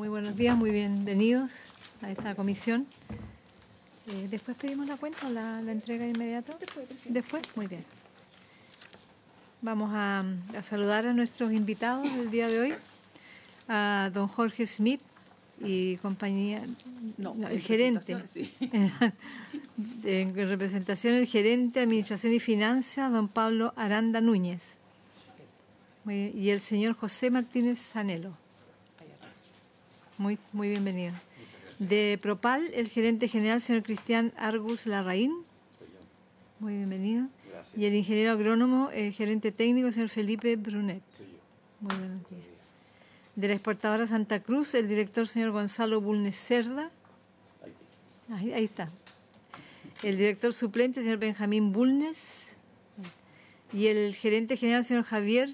Muy buenos días, muy bienvenidos a esta comisión. ¿Después pedimos la cuenta o la entrega de inmediato? Después, muy bien. Vamos a saludar a nuestros invitados del día de hoy, a don Jorge Smith y compañía, el gerente, sí. En representación el gerente de Administración y Finanzas, don Pablo Aranda Núñez, y el señor José Martínez Zanelo. Muy bienvenido. De Propal, el gerente general, señor Cristian Argus Larraín. Muy bienvenido. Gracias. Y el ingeniero agrónomo, gerente técnico, señor Felipe Brunet. Soy yo. Muy buenos días. De la exportadora Santa Cruz, el director, señor Gonzalo Bulnes Cerda. Ahí está. El director suplente, señor Benjamín Bulnes. Y el gerente general, señor Javier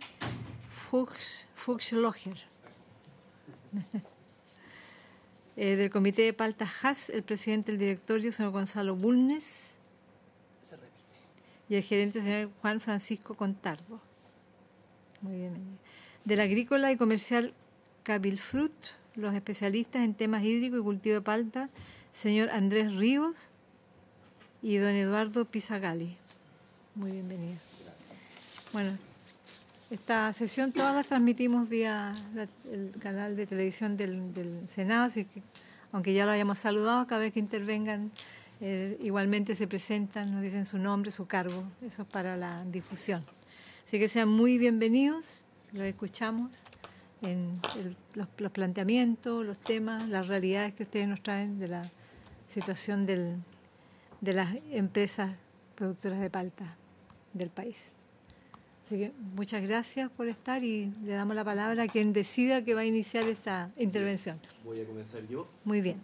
Fuchslocher. Del comité de Palta Haas, el presidente del directorio, señor Gonzalo Bulnes. Se repite. Y el gerente, señor Juan Francisco Contardo. Muy bien. Del agrícola y comercial Cabilfrut, los especialistas en temas hídricos y cultivo de palta, señor Andrés Ríos y don Eduardo Pizagali. Muy bienvenido. Bueno, esta sesión todas las transmitimos vía el canal de televisión del Senado, así que aunque ya lo hayamos saludado, cada vez que intervengan igualmente se presentan, nos dicen su nombre, su cargo, eso es para la difusión. Así que sean muy bienvenidos, los escuchamos en los planteamientos, los temas, las realidades que ustedes nos traen de la situación de las empresas productoras de palta del país. Así que muchas gracias por estar y le damos la palabra a quien decida que va a iniciar esta intervención. Voy a comenzar yo. Muy bien.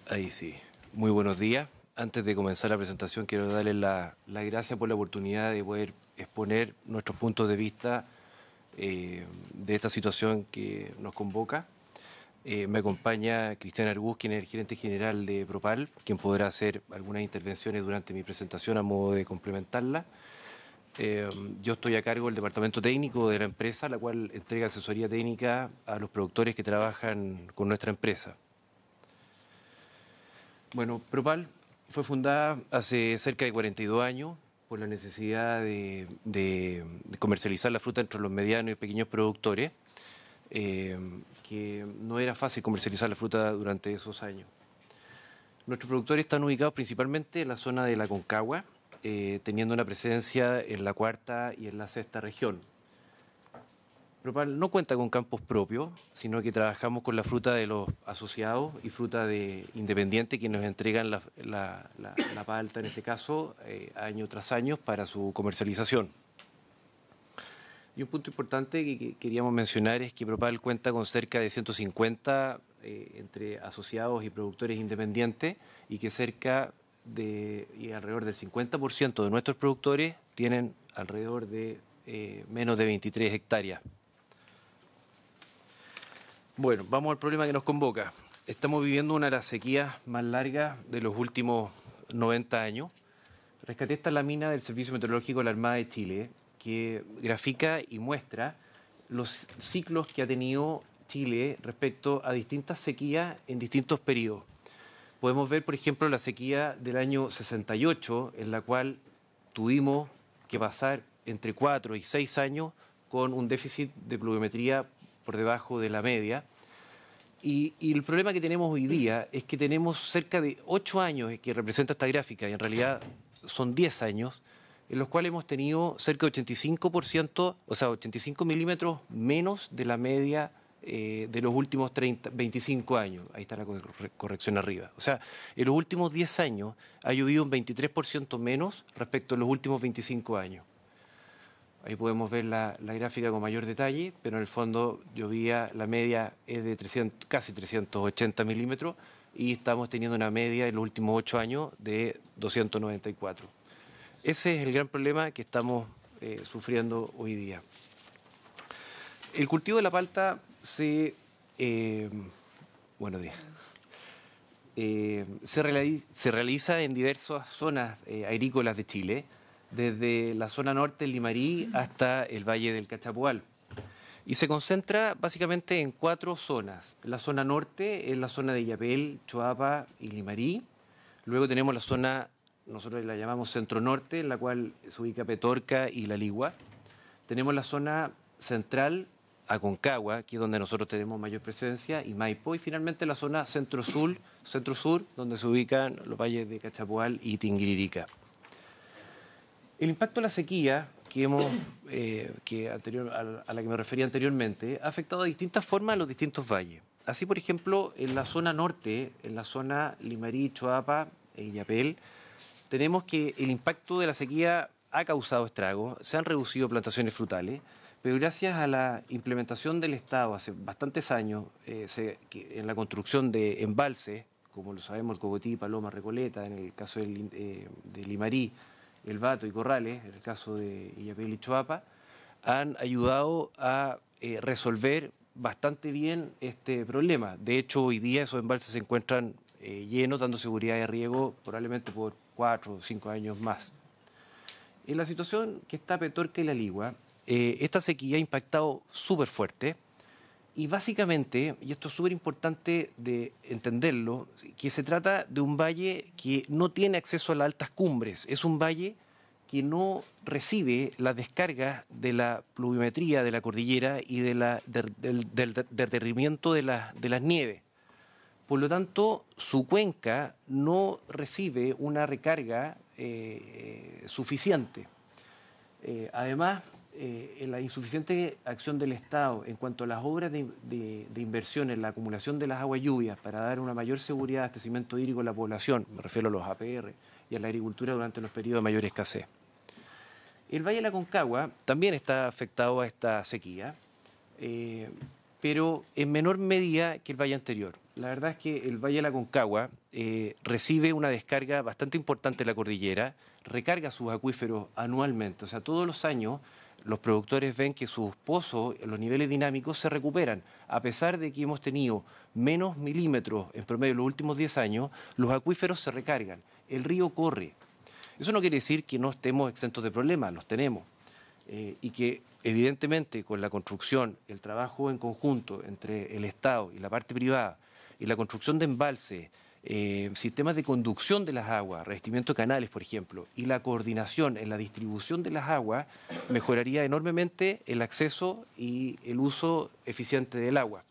Ahí sí. Muy buenos días. Antes de comenzar la presentación quiero darles las gracias por la oportunidad de poder exponer nuestros puntos de vista de esta situación que nos convoca. Me acompaña Cristian Argus, quien es el gerente general de Propal, quien podrá hacer algunas intervenciones durante mi presentación a modo de complementarla. Yo estoy a cargo del departamento técnico de la empresa, la cual entrega asesoría técnica a los productores que trabajan con nuestra empresa. Bueno, Propal fue fundada hace cerca de 42 años por la necesidad de comercializar la fruta entre los medianos y pequeños productores. Que no era fácil comercializar la fruta durante esos años. Nuestros productores están ubicados principalmente en la zona de la Aconcagua, teniendo una presencia en la cuarta y en la sexta región. Propal no cuenta con campos propios, sino que trabajamos con la fruta de los asociados y fruta de independientes que nos entregan la palta, en este caso, año tras año para su comercialización. Y un punto importante que queríamos mencionar es que Propal cuenta con cerca de 150 entre asociados y productores independientes y que alrededor del 50% de nuestros productores tienen alrededor de menos de 23 hectáreas. Bueno, vamos al problema que nos convoca. Estamos viviendo una de las sequías más largas de los últimos 90 años. Rescaté esta lámina del Servicio Meteorológico de la Armada de Chile, que grafica y muestra los ciclos que ha tenido Chile respecto a distintas sequías en distintos periodos. Podemos ver, por ejemplo, la sequía del año 68, en la cual tuvimos que pasar entre 4 y 6 años con un déficit de pluviometría por debajo de la media. Y el problema que tenemos hoy día es que tenemos cerca de 8 años que representa esta gráfica, y en realidad son 10 años, en los cuales hemos tenido cerca de 85%, o sea, 85 milímetros menos de la media de los últimos 25 años. Ahí está la corrección arriba. O sea, en los últimos 10 años ha llovido un 23% menos respecto a los últimos 25 años. Ahí podemos ver la gráfica con mayor detalle, pero en el fondo la media es de casi 380 milímetros y estamos teniendo una media en los últimos 8 años de 294. Ese es el gran problema que estamos sufriendo hoy día. El cultivo de la palta se realiza en diversas zonas agrícolas de Chile. desde la zona norte del Limarí hasta el Valle del Cachapoal. Y se concentra básicamente en 4 zonas. La zona norte es la zona de Illapel, Choapa y Limarí. Luego tenemos la zona, nosotros la llamamos centro-norte, en la cual se ubica Petorca y La Ligua. Tenemos la zona central, Aconcagua, que es donde nosotros tenemos mayor presencia, y Maipo. Y finalmente la zona centro-sur, donde se ubican los valles de Cachapoal y Tinguiririca. El impacto de la sequía a la que me refería anteriormente, ha afectado de distintas formas a los distintos valles. Así, por ejemplo, en la zona norte, en la zona Limarí, Choapa e Illapel, tenemos que el impacto de la sequía ha causado estragos, se han reducido plantaciones frutales, pero gracias a la implementación del Estado hace bastantes años, en la construcción de embalses, como lo sabemos, el Cogotí, Paloma, Recoleta, en el caso de Limarí, El Bato y Corrales, en el caso de Illapel y Choapa, han ayudado a resolver bastante bien este problema. De hecho, hoy día esos embalses se encuentran llenos, dando seguridad de riego probablemente por 4 o 5 años más. En la situación que está Petorca y La Ligua, esta sequía ha impactado súper fuerte y básicamente, y esto es súper importante de entenderlo, que se trata de un valle que no tiene acceso a las altas cumbres, es un valle que no recibe las descargas de la pluviometría de la cordillera y del derretimiento de las nieves. Por lo tanto, su cuenca no recibe una recarga suficiente. Además, la insuficiente acción del Estado en cuanto a las obras de inversión en la acumulación de las aguas lluvias para dar una mayor seguridad de abastecimiento hídrico a la población, me refiero a los APR y a la agricultura durante los periodos de mayor escasez. El Valle de la Aconcagua también está afectado a esta sequía, pero en menor medida que el valle anterior. La verdad es que el Valle de la Aconcagua recibe una descarga bastante importante de la cordillera, recarga sus acuíferos anualmente, o sea, todos los años los productores ven que sus pozos, los niveles dinámicos se recuperan. A pesar de que hemos tenido menos milímetros en promedio en los últimos 10 años, los acuíferos se recargan, el río corre. Eso no quiere decir que no estemos exentos de problemas, los tenemos. Y que evidentemente con la construcción, el trabajo en conjunto entre el Estado y la parte privada y la construcción de embalses, sistemas de conducción de las aguas, revestimiento de canales, por ejemplo, y la coordinación en la distribución de las aguas, mejoraría enormemente el acceso y el uso eficiente del agua.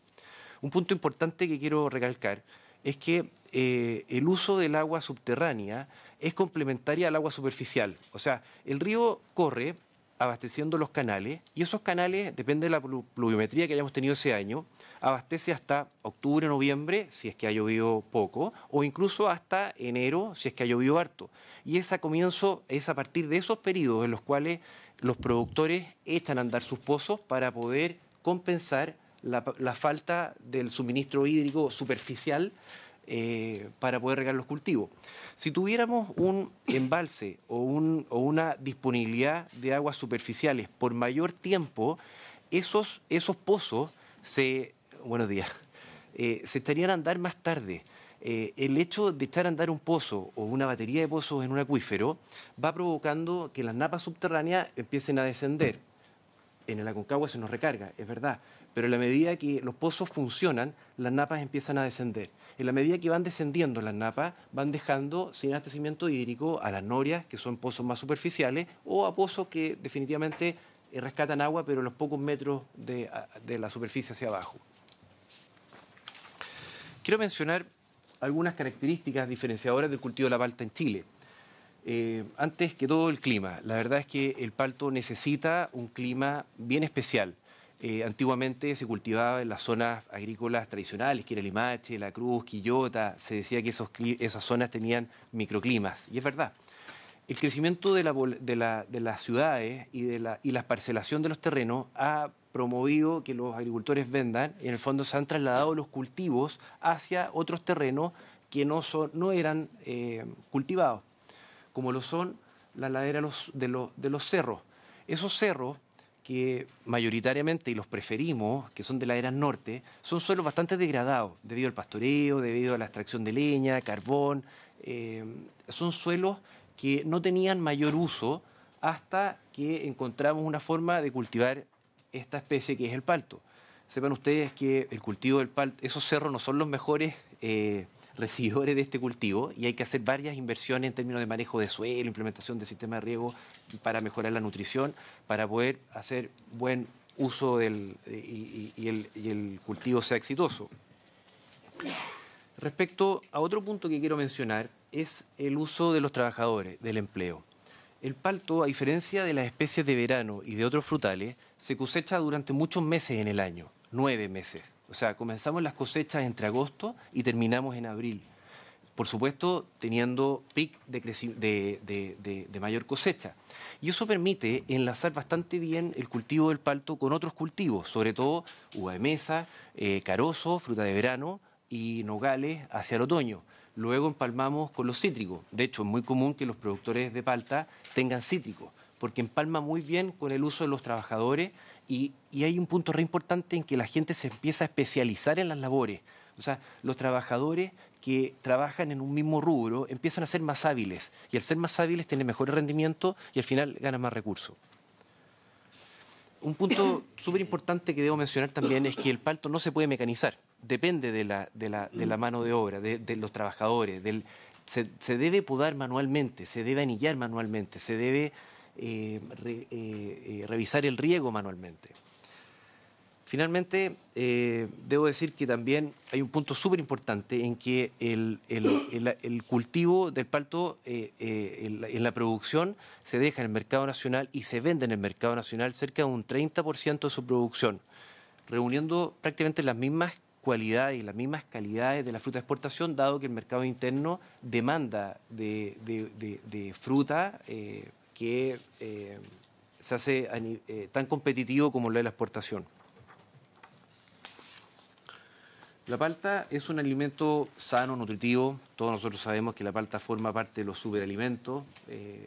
Un punto importante que quiero recalcar es que el uso del agua subterránea es complementaria al agua superficial. O sea, el río corre abasteciendo los canales y esos canales, depende de la pluviometría que hayamos tenido ese año, abastece hasta octubre, noviembre, si es que ha llovido poco, o incluso hasta enero, si es que ha llovido harto. Y es a partir de esos periodos en los cuales los productores echan a andar sus pozos para poder compensar la falta del suministro hídrico superficial para poder regar los cultivos. Si tuviéramos un embalse o una disponibilidad de aguas superficiales por mayor tiempo, esos pozos buenos días, se echarían a andar más tarde. El hecho de echar a andar un pozo o una batería de pozos en un acuífero va provocando que las napas subterráneas empiecen a descender. En el Aconcagua se nos recarga, es verdad, pero en la medida que los pozos funcionan, las napas empiezan a descender. En la medida que van descendiendo las napas, van dejando sin abastecimiento hídrico a las norias, que son pozos más superficiales, o a pozos que definitivamente rescatan agua, pero a los pocos metros de la superficie hacia abajo. Quiero mencionar algunas características diferenciadoras del cultivo de la palta en Chile. Antes que todo, el clima. La verdad es que el palto necesita un clima bien especial. Antiguamente se cultivaba en las zonas agrícolas tradicionales, que era Limache, La Cruz, Quillota. Se decía que esas zonas tenían microclimas, y es verdad. El crecimiento de las ciudades y la parcelación de los terrenos ha promovido que los agricultores vendan, y en el fondo se han trasladado los cultivos hacia otros terrenos que no eran cultivados, como lo son las laderas de los cerros. Esos cerros que mayoritariamente, y los preferimos, que son de laderas norte, son suelos bastante degradados debido al pastoreo, debido a la extracción de leña, carbón. Son suelos que no tenían mayor uso hasta que encontramos una forma de cultivar esta especie que es el palto. Sepan ustedes que el cultivo del palto, esos cerros no son los mejores recibidores de este cultivo y hay que hacer varias inversiones en términos de manejo de suelo, implementación de sistemas de riego para mejorar la nutrición, para poder hacer buen uso y el cultivo sea exitoso. Respecto a otro punto que quiero mencionar es el uso de los trabajadores, del empleo. El palto, a diferencia de las especies de verano y de otros frutales, se cosecha durante muchos meses en el año, 9 meses. O sea, comenzamos las cosechas entre agosto y terminamos en abril. Por supuesto, teniendo pic de mayor cosecha. Y eso permite enlazar bastante bien el cultivo del palto con otros cultivos, sobre todo uva de mesa, carozo, fruta de verano y nogales hacia el otoño. Luego empalmamos con los cítricos. De hecho, es muy común que los productores de palta tengan cítricos, porque empalma muy bien con el uso de los trabajadores y hay un punto re importante en que la gente se empieza a especializar en las labores. O sea, los trabajadores que trabajan en un mismo rubro empiezan a ser más hábiles y al ser más hábiles tienen mejor rendimiento y al final ganan más recursos. Un punto súper importante que debo mencionar también es que el palto no se puede mecanizar, depende de la mano de obra, de los trabajadores, se debe podar manualmente, se debe anillar manualmente, se debe revisar el riego manualmente. Finalmente, debo decir que también hay un punto súper importante en que el cultivo del palto en la producción se deja en el mercado nacional y se vende en el mercado nacional cerca de un 30% de su producción, reuniendo prácticamente las mismas cualidades y las mismas calidades de la fruta de exportación, dado que el mercado interno demanda de fruta que se hace tan competitivo como lo de la exportación. La palta es un alimento sano, nutritivo. Todos nosotros sabemos que la palta forma parte de los superalimentos.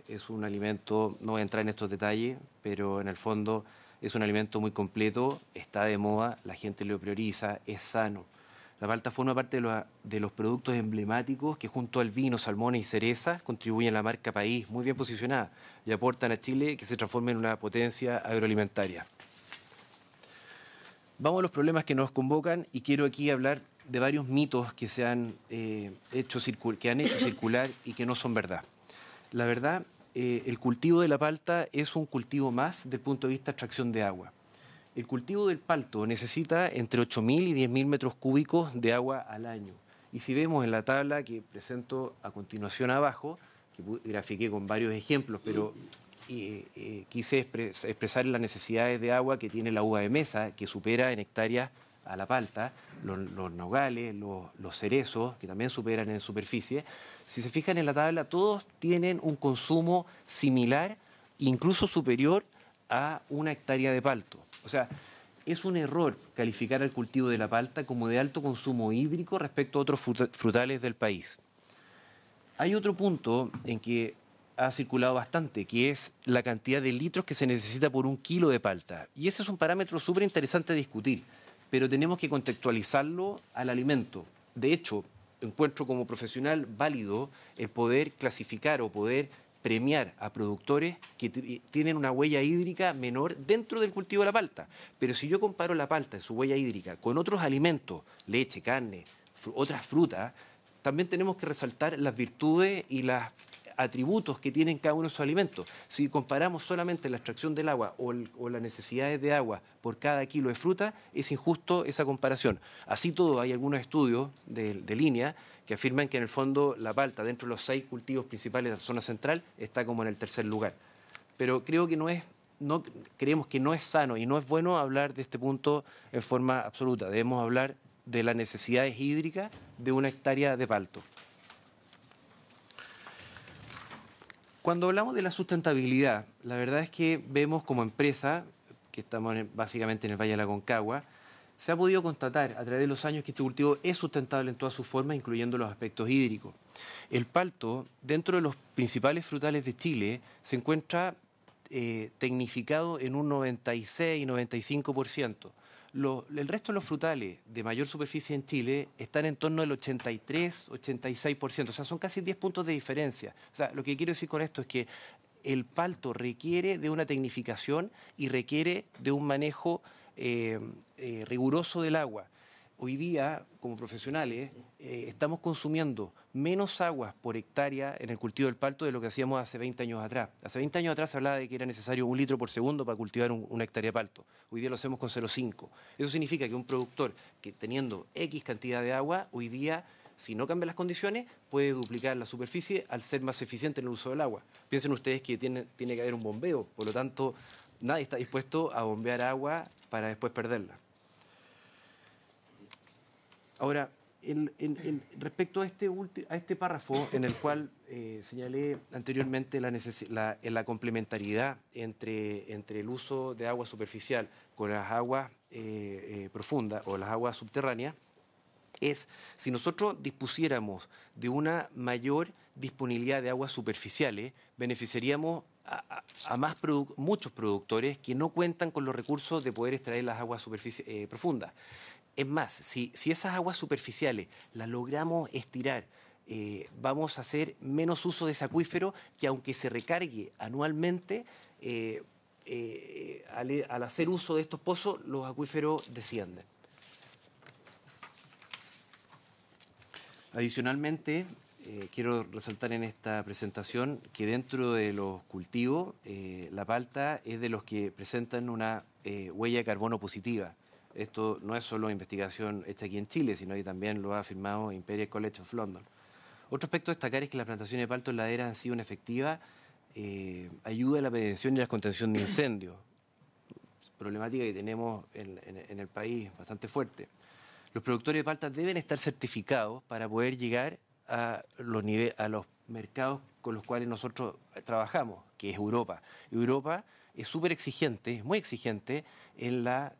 Es un alimento, no voy a entrar en estos detalles, pero en el fondo es un alimento muy completo, está de moda, la gente lo prioriza, es sano. La palta forma parte de los productos emblemáticos que junto al vino, salmones y cerezas contribuyen a la marca país, muy bien posicionada, y aportan a Chile que se transforme en una potencia agroalimentaria. Vamos a los problemas que nos convocan y quiero aquí hablar de varios mitos que se han hecho circular y que no son verdad. La verdad, el cultivo de la palta es un cultivo más desde el punto de vista de extracción de agua. El cultivo del palto necesita entre 8.000 y 10.000 metros cúbicos de agua al año. Y si vemos en la tabla que presento a continuación abajo, que grafiqué con varios ejemplos, pero quise expresar las necesidades de agua que tiene la uva de mesa, que supera en hectáreas a la palta, los nogales, los cerezos, que también superan en superficie. Si se fijan en la tabla, todos tienen un consumo similar, incluso superior a una hectárea de palto. O sea, es un error calificar al cultivo de la palta como de alto consumo hídrico respecto a otros frutales del país. Hay otro punto en que ha circulado bastante, que es la cantidad de litros que se necesita por 1 kilo de palta. Y ese es un parámetro súper interesante de discutir, pero tenemos que contextualizarlo al alimento. De hecho, encuentro como profesional válido el poder clasificar o poder premiar a productores que tienen una huella hídrica menor dentro del cultivo de la palta. Pero si yo comparo la palta en su huella hídrica con otros alimentos, leche, carne, otras frutas, también tenemos que resaltar las virtudes y los atributos que tienen cada uno de sus alimentos. Si comparamos solamente la extracción del agua o las necesidades de agua por cada kilo de fruta, es injusto esa comparación. Así todo, hay algunos estudios de línea que afirman que en el fondo la palta, dentro de los 6 cultivos principales de la zona central, está como en el tercer lugar. Pero creo que creemos que no es sano y no es bueno hablar de este punto en forma absoluta. Debemos hablar de las necesidades hídricas de una hectárea de palto. Cuando hablamos de la sustentabilidad, la verdad es que vemos como empresa, que estamos básicamente en el Valle de la Aconcagua, se ha podido constatar a través de los años que este cultivo es sustentable en todas sus formas, incluyendo los aspectos hídricos. El palto, dentro de los principales frutales de Chile, se encuentra tecnificado en un 96 y 95%. El resto de los frutales de mayor superficie en Chile están en torno del 83-86%, o sea, son casi 10 puntos de diferencia. O sea, lo que quiero decir con esto es que el palto requiere de una tecnificación y requiere de un manejo riguroso del agua. Hoy día, como profesionales, estamos consumiendo menos aguas por hectárea en el cultivo del palto de lo que hacíamos hace 20 años atrás. Hace 20 años atrás se hablaba de que era necesario 1 litro por segundo para cultivar una hectárea de palto. Hoy día lo hacemos con 0,5. Eso significa que un productor que teniendo X cantidad de agua, hoy día, si no cambia las condiciones, puede duplicar la superficie al ser más eficiente en el uso del agua. Piensen ustedes que tiene que haber un bombeo, por lo tanto, nadie está dispuesto a bombear agua para después perderla. Ahora, respecto a este párrafo en el cual señalé anteriormente la complementariedad entre el uso de agua superficial con las aguas profundas o las aguas subterráneas, si nosotros dispusiéramos de una mayor disponibilidad de aguas superficiales, beneficiaríamos a muchos productores que no cuentan con los recursos de poder extraer las aguas profundas. Es más, si esas aguas superficiales las logramos estirar, vamos a hacer menos uso de ese acuífero que, aunque se recargue anualmente, al hacer uso de estos pozos, los acuíferos descienden. Adicionalmente, quiero resaltar en esta presentación que dentro de los cultivos, la palta es de los que presentan una huella de carbono positiva. Esto no es solo investigación hecha aquí en Chile, sino que también lo ha afirmado Imperial College of London. Otro aspecto a destacar es que las plantaciones de palto en ladera han sido una efectiva ayuda a la prevención y la contención de incendios, problemática que tenemos en el país bastante fuerte. Los productores de palta deben estar certificados para poder llegar a los mercados con los cuales nosotros trabajamos, que es Europa. Europa es súper exigente, es muy exigente en la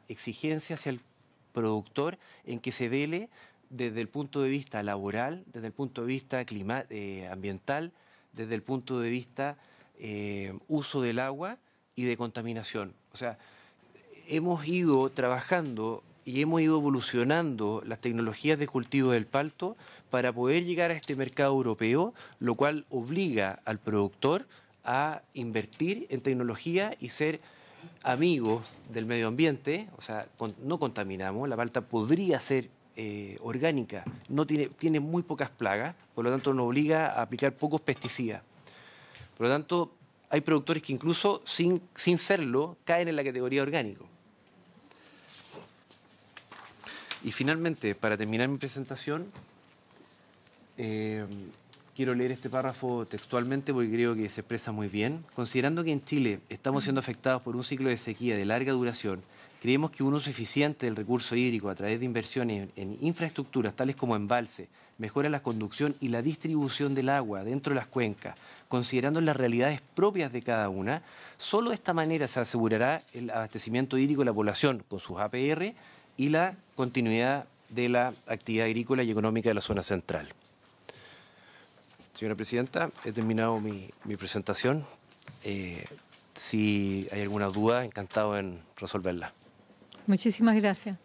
exigencia hacia el productor, en que se vele desde el punto de vista laboral, desde el punto de vista ambiental, desde el punto de vista uso del agua y de contaminación. O sea, hemos ido trabajando y hemos ido evolucionando las tecnologías de cultivo del palto para poder llegar a este mercado europeo, lo cual obliga al productor a invertir en tecnología y ser amigos del medio ambiente. O sea, no contaminamos, la palta podría ser orgánica, tiene muy pocas plagas, por lo tanto nos obliga a aplicar pocos pesticidas. Por lo tanto, hay productores que incluso sin serlo caen en la categoría orgánico. Y finalmente, para terminar mi presentación, quiero leer este párrafo textualmente porque creo que se expresa muy bien. Considerando que en Chile estamos siendo afectados por un ciclo de sequía de larga duración, creemos que un uso eficiente del recurso hídrico a través de inversiones en infraestructuras tales como embalse, mejora la conducción y la distribución del agua dentro de las cuencas, considerando las realidades propias de cada una, solo de esta manera se asegurará el abastecimiento hídrico de la población con sus APR y la continuidad de la actividad agrícola y económica de la zona central. Señora Presidenta, he terminado mi presentación. Si hay alguna duda, encantado en resolverla. Muchísimas gracias.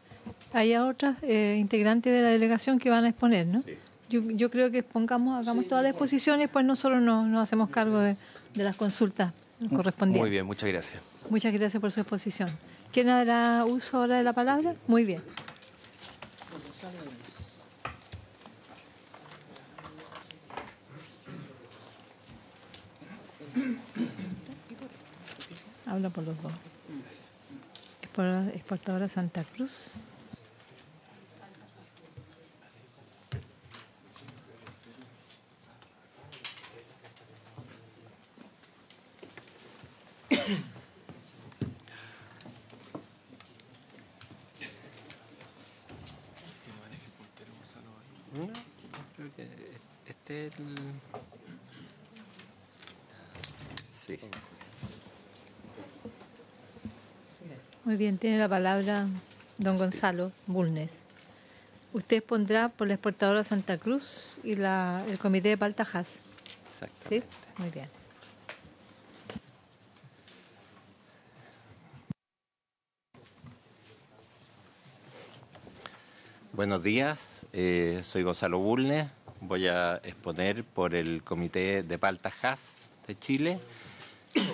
Hay otras integrantes de la delegación que van a exponer, ¿no? Sí. Yo creo que hagamos todas las exposiciones, pues nosotros nos hacemos cargo de las consultas correspondientes. Muy bien, muchas gracias. Muchas gracias por su exposición. ¿Quién hará uso ahora de la palabra? Muy bien. Habla por los dos. Exportadora Santa Cruz. No, creo que este es el... Sí. Muy bien, tiene la palabra don Gonzalo Bulnes. Usted pondrá por la exportadora Santa Cruz y el comité de Palta Hass. Exactamente. ¿Sí? Muy bien. Buenos días, soy Gonzalo Bulnes, voy a exponer por el Comité de Palta Hass de Chile,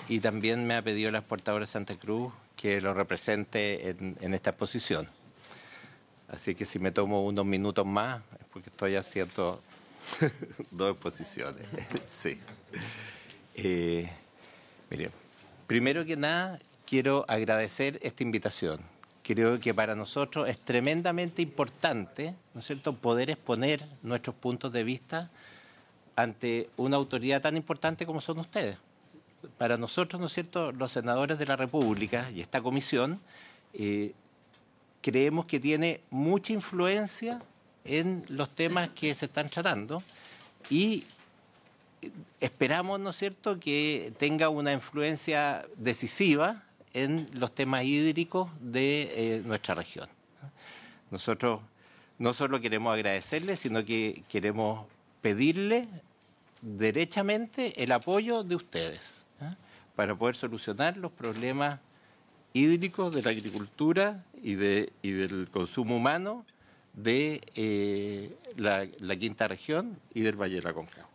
y también me ha pedido la exportadora Santa Cruz que lo represente en esta exposición. Así que si me tomo unos minutos más es porque estoy haciendo dos exposiciones. Sí. Mire, primero que nada quiero agradecer esta invitación. Creo que para nosotros es tremendamente importante, ¿no es cierto?, poder exponer nuestros puntos de vista ante una autoridad tan importante como son ustedes. Para nosotros, ¿no es cierto?, los senadores de la República y esta comisión, creemos que tiene mucha influencia en los temas que se están tratando y esperamos, ¿no es cierto?, que tenga una influencia decisiva en los temas hídricos de nuestra región. Nosotros no solo queremos agradecerle, sino que queremos pedirle derechamente el apoyo de ustedes para poder solucionar los problemas hídricos de la agricultura y del consumo humano de la quinta región y del Valle de la Aconcagua.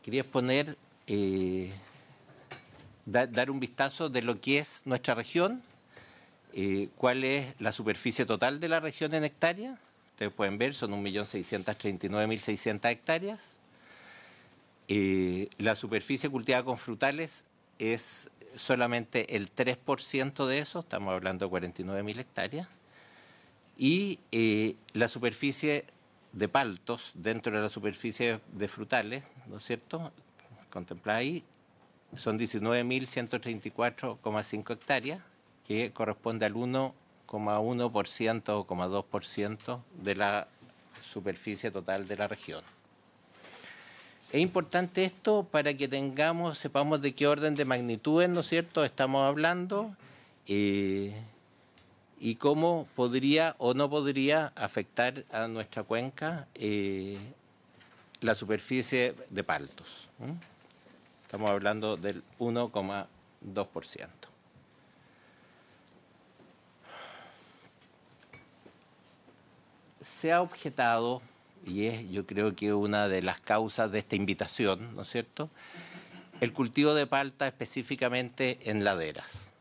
Quería exponer, dar un vistazo de lo que es nuestra región, cuál es la superficie total de la región en hectáreas. Ustedes pueden ver, son 1.639.600 hectáreas. La superficie cultivada con frutales es solamente el 3% de eso, estamos hablando de 49.000 hectáreas. Y la superficie de paltos dentro de la superficie de frutales, ¿no es cierto?, contemplada ahí, son 19.134,5 hectáreas, que corresponde al 1,1% o 0,2% de la superficie total de la región. Es importante esto para que sepamos de qué orden de magnitudes, ¿no es cierto?, estamos hablando y cómo podría o no podría afectar a nuestra cuenca la superficie de paltos. Estamos hablando del 1,2%. Se ha objetado, y es yo creo que una de las causas de esta invitación, ¿no es cierto?, el cultivo de palta específicamente en laderas.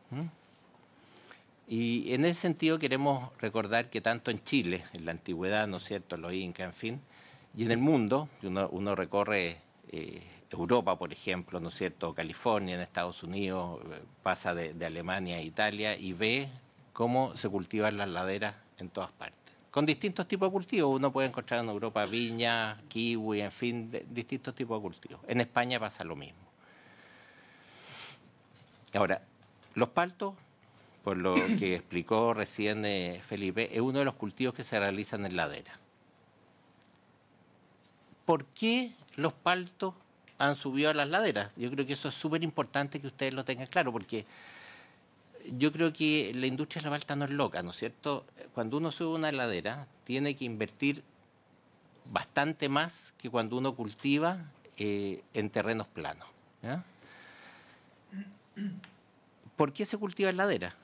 Y en ese sentido queremos recordar que tanto en Chile, en la antigüedad, ¿no es cierto?, los incas, en fin, y en el mundo, uno recorre Europa, por ejemplo, ¿no es cierto?, California, en Estados Unidos, pasa de Alemania a Italia y ve cómo se cultivan las laderas en todas partes. Con distintos tipos de cultivos, uno puede encontrar en Europa viña, kiwi, en fin, distintos tipos de cultivos. En España pasa lo mismo. Ahora, los paltos, por lo que explicó recién Felipe, es uno de los cultivos que se realizan en ladera. ¿Por qué los paltos han subido a las laderas? Yo creo que eso es súper importante que ustedes lo tengan claro, porque yo creo que la industria de la palta no es loca, ¿no es cierto? Cuando uno sube una ladera, tiene que invertir bastante más que cuando uno cultiva en terrenos planos, ¿ya? ¿Por qué se cultiva en ladera?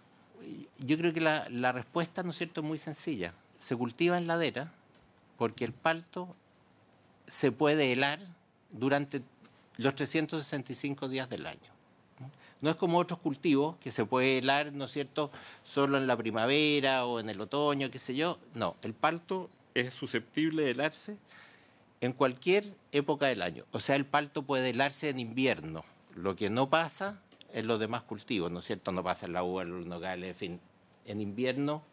Yo creo que la respuesta, ¿no es cierto?, es muy sencilla. Se cultiva en ladera porque el palto se puede helar durante los 365 días del año. No es como otros cultivos que se puede helar, ¿no es cierto?, solo en la primavera o en el otoño, qué sé yo. No, el palto es susceptible de helarse en cualquier época del año. O sea, el palto puede helarse en invierno, lo que no pasa en los demás cultivos, ¿no es cierto? No pasa en la uva, los nogales, en fin. En invierno,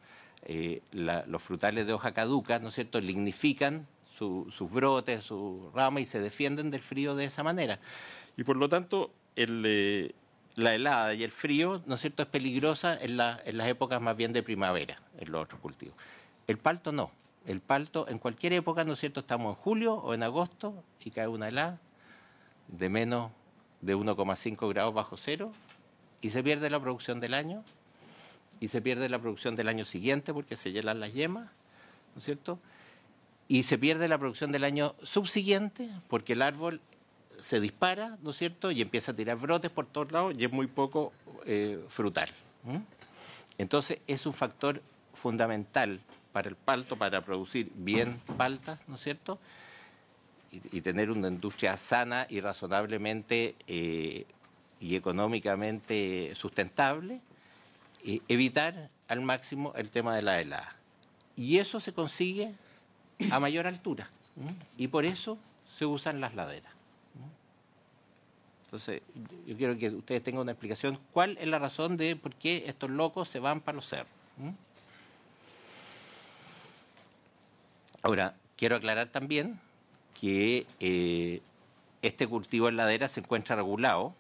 los frutales de hoja caduca, ¿no es cierto?, lignifican sus brotes, sus ramas y se defienden del frío de esa manera. Y por lo tanto, la helada y el frío, ¿no es cierto?, es peligrosa en las épocas más bien de primavera, en los otros cultivos. El palto no. El palto, en cualquier época, ¿no es cierto?, estamos en julio o en agosto y cae una helada de menos de 1,5 grados bajo cero y se pierde la producción del año y se pierde la producción del año siguiente porque se hielan las yemas, ¿no es cierto?, y se pierde la producción del año subsiguiente porque el árbol se dispara, ¿no es cierto?, y empieza a tirar brotes por todos lados y es muy poco frutal. Entonces es un factor fundamental para el palto, para producir bien paltas, ¿no es cierto?, y tener una industria sana y razonablemente y económicamente sustentable, evitar al máximo el tema de la helada. Y eso se consigue a mayor altura. Y por eso se usan las laderas. Entonces, yo quiero que ustedes tengan una explicación. ¿Cuál es la razón de por qué estos locos se van para los cerros? Ahora, quiero aclarar también que este cultivo en ladera se encuentra regulado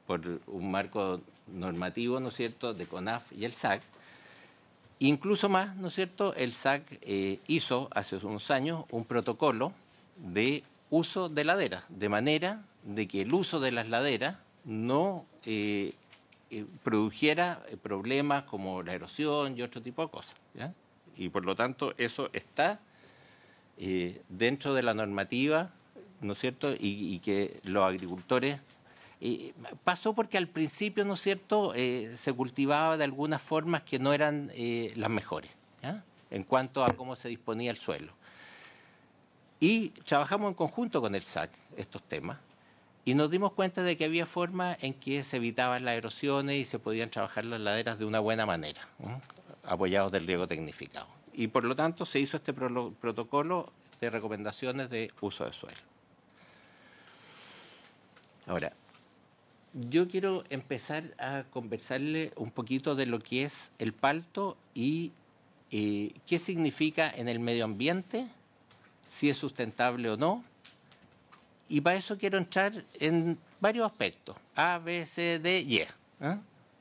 por un marco normativo, ¿no es cierto?, de CONAF y el SAC. Incluso más, ¿no es cierto?, el SAC hizo hace unos años un protocolo de uso de laderas, de manera de que el uso de las laderas no produjera problemas como la erosión y otro tipo de cosas, ¿ya? Y por lo tanto eso está dentro de la normativa, ¿no es cierto?, y que los agricultores... pasó porque al principio, ¿no es cierto?, se cultivaba de algunas formas que no eran las mejores, ¿ya?, en cuanto a cómo se disponía el suelo. Y trabajamos en conjunto con el SAC estos temas y nos dimos cuenta de que había formas en que se evitaban las erosiones y se podían trabajar las laderas de una buena manera, apoyados del riego tecnificado. Y por lo tanto se hizo este protocolo de recomendaciones de uso de suelo. Ahora, yo quiero empezar a conversarle un poquito de lo que es el palto y qué significa en el medio ambiente, si es sustentable o no. Y para eso quiero entrar en varios aspectos, A, B, C, D, Y.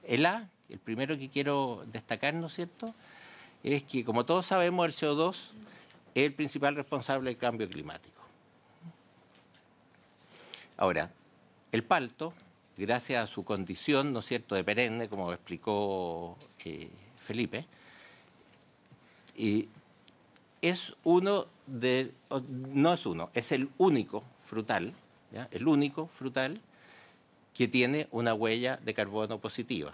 El A, el primero que quiero destacar, ¿no es cierto?, es que, como todos sabemos, el CO2 es el principal responsable del cambio climático. Ahora, el palto, gracias a su condición, ¿no es cierto?, de perenne, como explicó Felipe, es el único frutal, ¿ya?, el único frutal que tiene una huella de carbono positiva.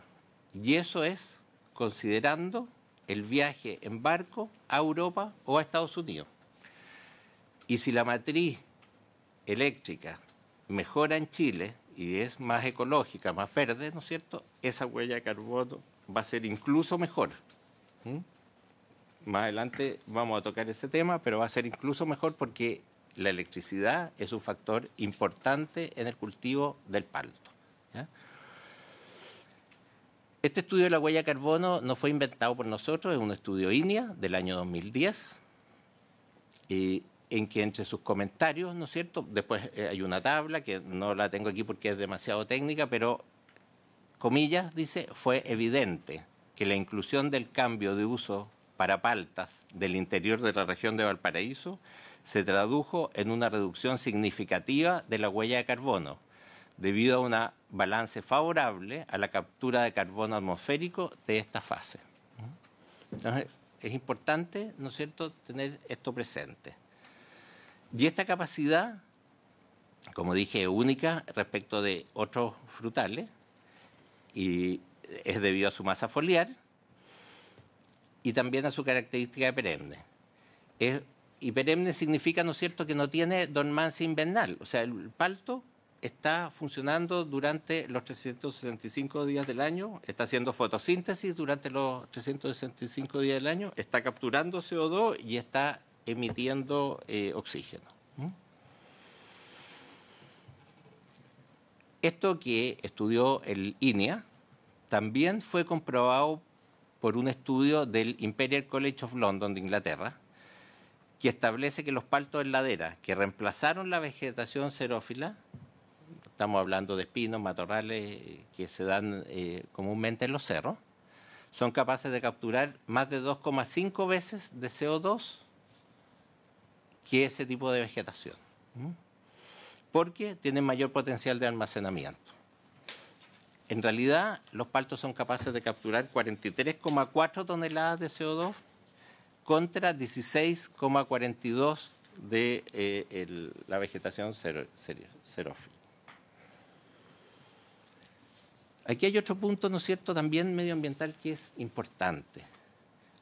Y eso es considerando el viaje en barco a Europa o a Estados Unidos. Y si la matriz eléctrica mejora en Chile y es más ecológica, más verde, ¿no es cierto?, esa huella de carbono va a ser incluso mejor. Más adelante vamos a tocar ese tema, pero va a ser incluso mejor porque la electricidad es un factor importante en el cultivo del palto, ¿ya? Este estudio de la huella de carbono no fue inventado por nosotros, es un estudio INEA del año 2010, en que entre sus comentarios, ¿no es cierto?, después hay una tabla que no la tengo aquí porque es demasiado técnica, pero, comillas, dice, fue evidente que la inclusión del cambio de uso para paltas del interior de la región de Valparaíso se tradujo en una reducción significativa de la huella de carbono, debido a un balance favorable a la captura de carbono atmosférico de esta fase. Entonces, es importante, ¿no es cierto?, tener esto presente. Y esta capacidad, como dije, es única respecto de otros frutales, y es debido a su masa foliar y también a su característica de perenne. Y perenne significa, ¿no es cierto?, que no tiene dormancia invernal. O sea, el palto está funcionando durante los 365 días del año, está haciendo fotosíntesis durante los 365 días del año, está capturando CO2 y está emitiendo oxígeno. Esto que estudió el INEA también fue comprobado por un estudio del Imperial College of London de Inglaterra, que establece que los paltos en ladera que reemplazaron la vegetación xerófila, estamos hablando de espinos, matorrales que se dan comúnmente en los cerros, son capaces de capturar más de 2,5 veces de CO2 que ese tipo de vegetación, porque tienen mayor potencial de almacenamiento. En realidad, los paltos son capaces de capturar 43,4 toneladas de CO2 contra 16,42 de la vegetación xerófila. Aquí hay otro punto, ¿no es cierto?, también medioambiental que es importante.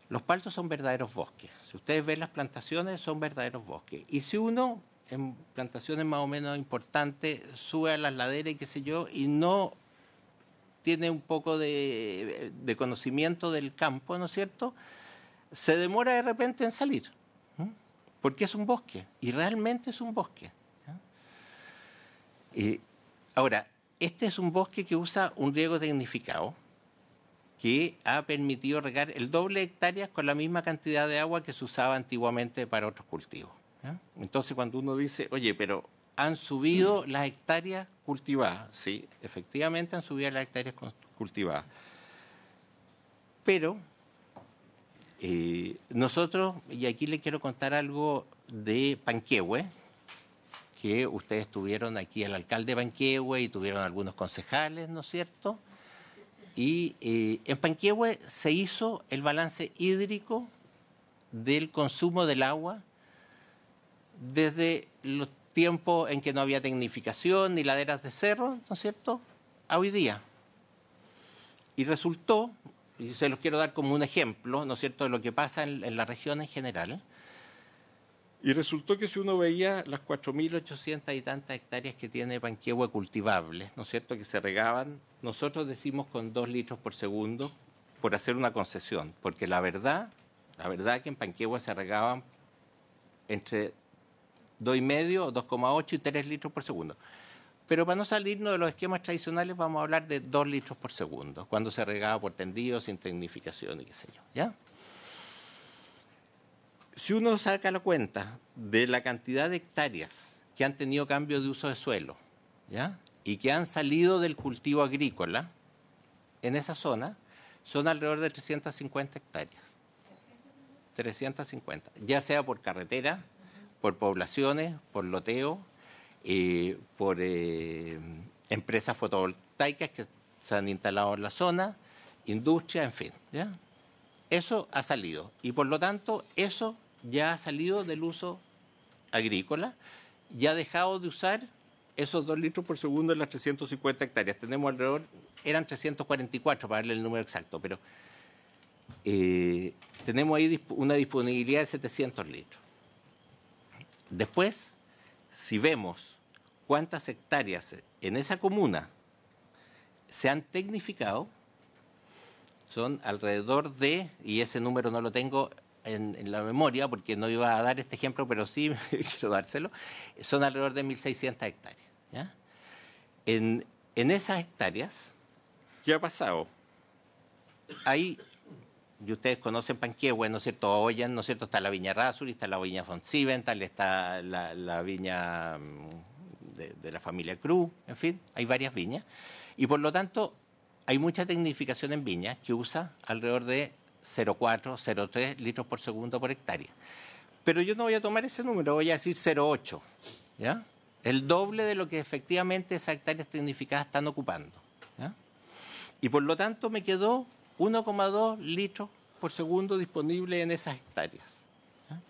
Los paltos son verdaderos bosques. Si ustedes ven las plantaciones, son verdaderos bosques. Y si uno en plantaciones más o menos importantes, sube a las laderas y qué sé yo, y no tiene un poco de conocimiento del campo, ¿no es cierto?, se demora de repente en salir, porque es un bosque, y realmente es un bosque. Ahora, este es un bosque que usa un riego tecnificado, que ha permitido regar el doble de hectáreas con la misma cantidad de agua que se usaba antiguamente para otros cultivos. ¿Ya? Entonces, cuando uno dice, oye, pero han subido las hectáreas cultivadas, sí, efectivamente han subido las hectáreas cultivadas. Pero nosotros, y aquí les quiero contar algo de Panquehue, que ustedes tuvieron aquí al alcalde de Panquehue y tuvieron algunos concejales, ¿no es cierto? Y en Panquehue se hizo el balance hídrico del consumo del agua desde los tiempos en que no había tecnificación ni laderas de cerro, ¿no es cierto?, a hoy día. Y resultó, y se los quiero dar como un ejemplo, ¿no es cierto?, de lo que pasa en la región en general. Y resultó que si uno veía las 4.800 y tantas hectáreas que tiene Panquehue cultivables, ¿no es cierto?, que se regaban, nosotros decimos con 2 litros por segundo por hacer una concesión, porque la verdad que en Panquehue se regaban entre 2,5, 2,8 y 3 litros por segundo. Pero para no salirnos de los esquemas tradicionales vamos a hablar de 2 litros por segundo, cuando se regaba por tendido, sin tecnificación y qué sé yo, ¿ya? Si uno saca la cuenta de la cantidad de hectáreas que han tenido cambio de uso de suelo, ¿ya?, y que han salido del cultivo agrícola, en esa zona son alrededor de 350 hectáreas. 350, ya sea por carretera, por poblaciones, por loteo, por empresas fotovoltaicas que se han instalado en la zona, industria, en fin, ¿ya? Eso ha salido y por lo tanto eso ya ha salido del uso agrícola y ha dejado de usar esos 2 litros por segundo en las 350 hectáreas. Tenemos alrededor, eran 344 para darle el número exacto, pero tenemos ahí una disponibilidad de 700 litros. Después, si vemos cuántas hectáreas en esa comuna se han tecnificado, son alrededor de, y ese número no lo tengo en la memoria porque no iba a dar este ejemplo, pero sí quiero dárselo, son alrededor de 1.600 hectáreas. ¿Ya? En esas hectáreas, ¿qué ha pasado? Ahí, y ustedes conocen Panquehue, ¿no es cierto? Oyen, ¿no es cierto? Está la viña Rasuri, está la viña von Siebenthal, está la viña de la familia Cruz, en fin, hay varias viñas. Y por lo tanto, hay mucha tecnificación en viñas que usa alrededor de 0,4, 0,3 litros por segundo por hectárea. Pero yo no voy a tomar ese número, voy a decir 0,8, ¿ya? El doble de lo que efectivamente esas hectáreas tecnificadas están ocupando, ¿ya? Y por lo tanto me quedó 1,2 litros por segundo disponible en esas hectáreas, ¿ya?,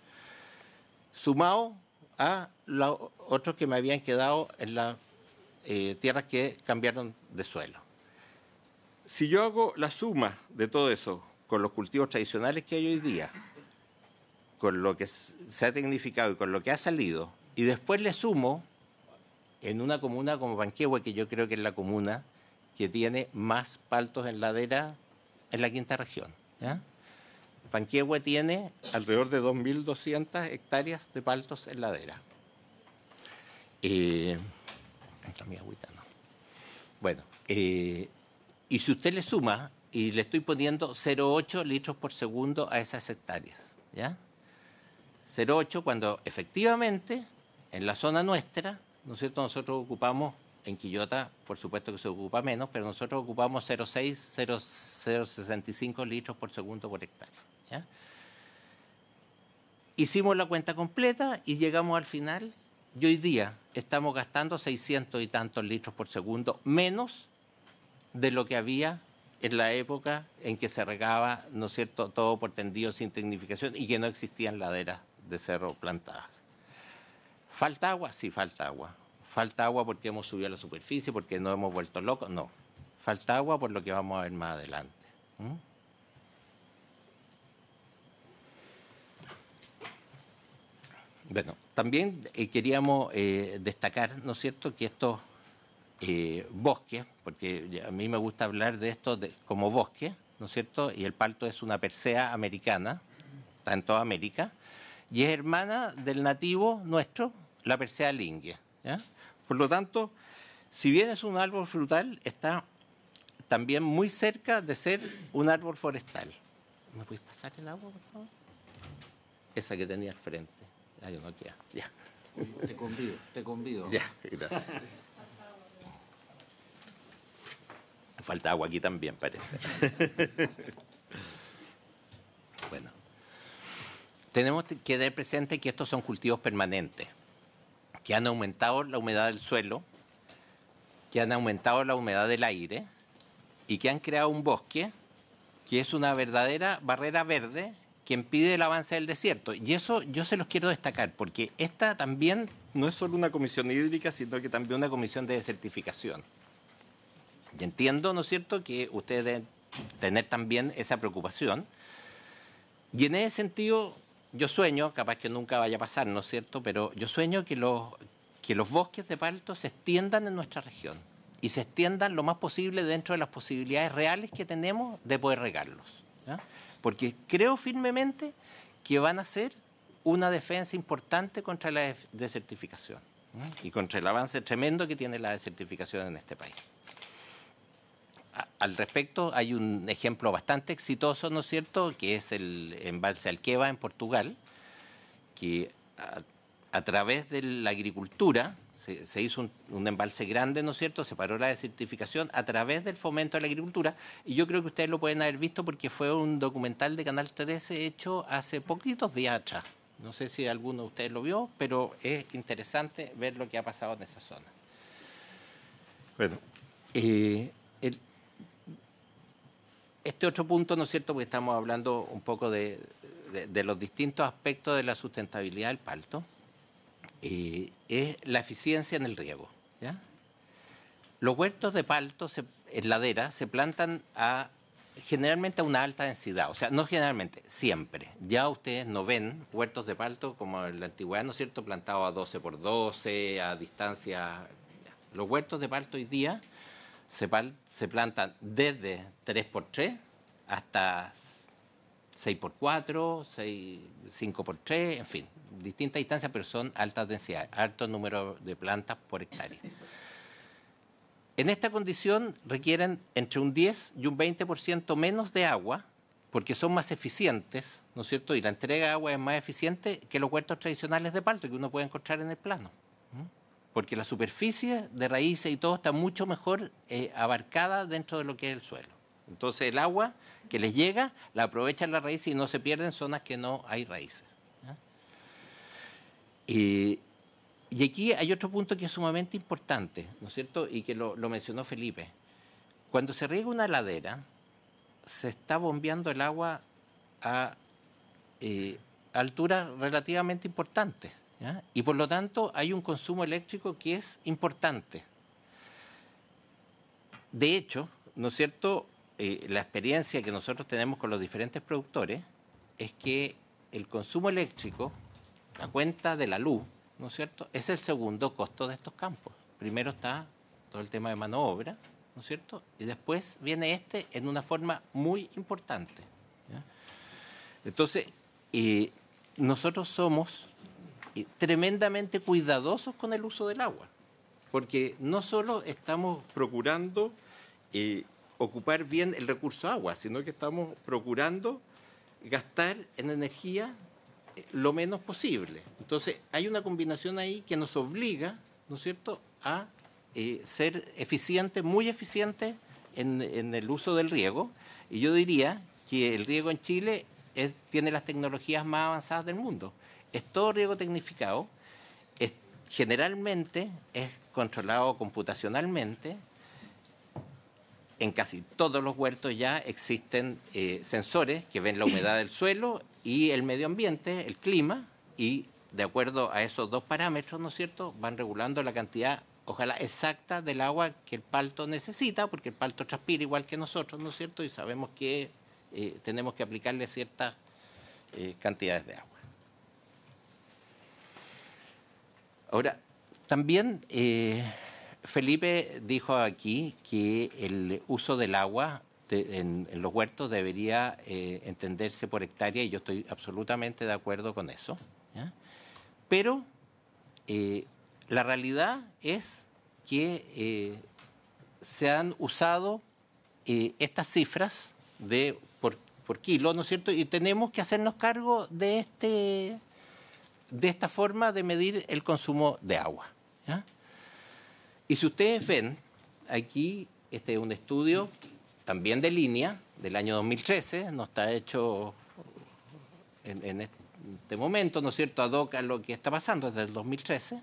sumado a los otros que me habían quedado en las tierras que cambiaron de suelo. Si yo hago la suma de todo eso con los cultivos tradicionales que hay hoy día, con lo que se ha tecnificado y con lo que ha salido, y después le sumo en una comuna como Panquehue, que yo creo que es la comuna que tiene más paltos en ladera en la quinta región, ¿ya? Panquehue tiene alrededor de 2.200 hectáreas de paltos en ladera. Mi agüita, no. Bueno, y si usted le suma, y le estoy poniendo 0,8 litros por segundo a esas hectáreas, ¿ya? 0,8 cuando efectivamente en la zona nuestra, ¿no es cierto?, nosotros ocupamos, en Quillota por supuesto que se ocupa menos, pero nosotros ocupamos 0,6, 0,65 litros por segundo por hectárea, ¿ya? Hicimos la cuenta completa y llegamos al final y hoy día estamos gastando 600 y tantos litros por segundo menos de lo que había en la época en que se regaba, ¿no es cierto?, todo por tendido sin tecnificación y que no existían laderas de cerro plantadas. ¿Falta agua? Sí, falta agua. ¿Falta agua porque hemos subido a la superficie, porque nos hemos vuelto locos? No. Falta agua por lo que vamos a ver más adelante. Bueno, también queríamos destacar, ¿no es cierto?, que estos bosques, porque a mí me gusta hablar de esto como bosque, ¿no es cierto?, y el palto es una persea americana, está en toda América, y es hermana del nativo nuestro, la persea lingue, ¿ya? Por lo tanto, si bien es un árbol frutal, está también muy cerca de ser un árbol forestal. ¿Me puedes pasar el agua, por favor? Esa que tenía al frente. Ahí no queda. Ya. Te convido, te convido. Ya, gracias. Falta agua aquí también, parece. Bueno. Tenemos que tener presente que estos son cultivos permanentes, que han aumentado la humedad del suelo, que han aumentado la humedad del aire y que han creado un bosque que es una verdadera barrera verde que impide el avance del desierto. Y eso yo se los quiero destacar, porque esta también no es solo una comisión hídrica, sino que también una comisión de desertificación. Y entiendo, ¿no es cierto?, que ustedes deben tener también esa preocupación. Y en ese sentido, yo sueño, capaz que nunca vaya a pasar, ¿no es cierto?, pero yo sueño que los bosques de palto se extiendan en nuestra región y se extiendan lo más posible dentro de las posibilidades reales que tenemos de poder regarlos, ¿ya? Porque creo firmemente que van a ser una defensa importante contra la desertificación, ¿no?, y contra el avance tremendo que tiene la desertificación en este país. Al respecto, hay un ejemplo bastante exitoso, ¿no es cierto?, que es el embalse Alqueva en Portugal, que a través de la agricultura se hizo un embalse grande, ¿no es cierto?, se paró la desertificación a través del fomento de la agricultura, y yo creo que ustedes lo pueden haber visto porque fue un documental de Canal 13 hecho hace poquitos días atrás. No sé si alguno de ustedes lo vio, pero es interesante ver lo que ha pasado en esa zona. Bueno, este otro punto, ¿no es cierto?, porque estamos hablando un poco de los distintos aspectos de la sustentabilidad del palto, es la eficiencia en el riego, ¿ya? Los huertos de palto en ladera se plantan generalmente a una alta densidad, o sea, no generalmente, siempre. Ya ustedes no ven huertos de palto como en la antigüedad, ¿no es cierto?, plantados a 12 por 12, a distancia. Los huertos de palto hoy día se plantan desde 3x3 hasta 6x4, 5x3, en fin, distintas distancias, pero son altas densidades, alto número de plantas por hectárea. En esta condición requieren entre un 10 y un 20% menos de agua, porque son más eficientes, ¿no es cierto?, y la entrega de agua es más eficiente que los huertos tradicionales de palto que uno puede encontrar en el plano, porque la superficie de raíces y todo está mucho mejor abarcada dentro de lo que es el suelo. Entonces el agua que les llega la aprovechan las raíces y no se pierden zonas que no hay raíces, ¿ya? Y aquí hay otro punto que es sumamente importante, ¿no es cierto?, y que lo mencionó Felipe. Cuando se riega una ladera, se está bombeando el agua a alturas relativamente importantes, ¿ya? Y por lo tanto hay un consumo eléctrico que es importante. De hecho, ¿no es cierto?, la experiencia que nosotros tenemos con los diferentes productores es que el consumo eléctrico, la cuenta de la luz, ¿no es cierto?, es el segundo costo de estos campos. Primero está todo el tema de mano de obra, ¿no es cierto?, y después viene en una forma muy importante, ¿ya? Entonces, nosotros somos tremendamente cuidadosos con el uso del agua, porque no solo estamos procurando ocupar bien el recurso agua, sino que estamos procurando gastar en energía lo menos posible. Entonces, hay una combinación ahí que nos obliga, ¿no es cierto?, a ser eficientes, muy eficientes en el uso del riego. Y yo diría que el riego en Chile tiene las tecnologías más avanzadas del mundo. Es todo riego tecnificado, generalmente es controlado computacionalmente. En casi todos los huertos ya existen sensores que ven la humedad del suelo y el medio ambiente, el clima, y de acuerdo a esos dos parámetros, ¿no es cierto?, van regulando la cantidad, ojalá exacta, del agua que el palto necesita, porque el palto transpira igual que nosotros, ¿no es cierto?, y sabemos que tenemos que aplicarle ciertas cantidades de agua. Ahora, también Felipe dijo aquí que el uso del agua en los huertos debería entenderse por hectárea, y yo estoy absolutamente de acuerdo con eso, ¿ya? Pero la realidad es que se han usado estas cifras por kilo, ¿no es cierto? Y tenemos que hacernos cargo de esta forma de medir el consumo de agua, ¿ya? Y si ustedes ven, aquí este es un estudio también de línea del año 2013, no está hecho en este momento, ¿no es cierto?, ad hoc a lo que está pasando desde el 2013,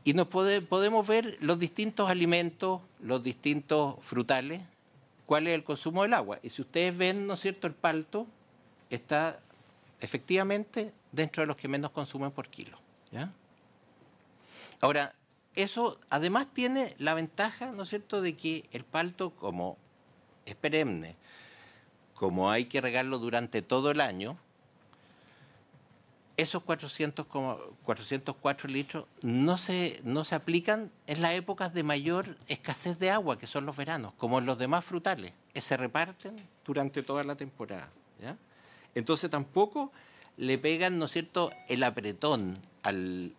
y podemos ver los distintos alimentos, los distintos frutales, cuál es el consumo del agua. Y si ustedes ven, ¿no es cierto?, el palto está efectivamente dentro de los que menos consumen por kilo, ¿ya? Ahora, eso además tiene la ventaja, ¿no es cierto?, de que el palto, como es perenne, como hay que regarlo durante todo el año, esos 404 litros no se aplican en las épocas de mayor escasez de agua, que son los veranos, como en los demás frutales, que se reparten durante toda la temporada, ¿ya? Entonces tampoco le pegan, ¿no es cierto?, el apretón al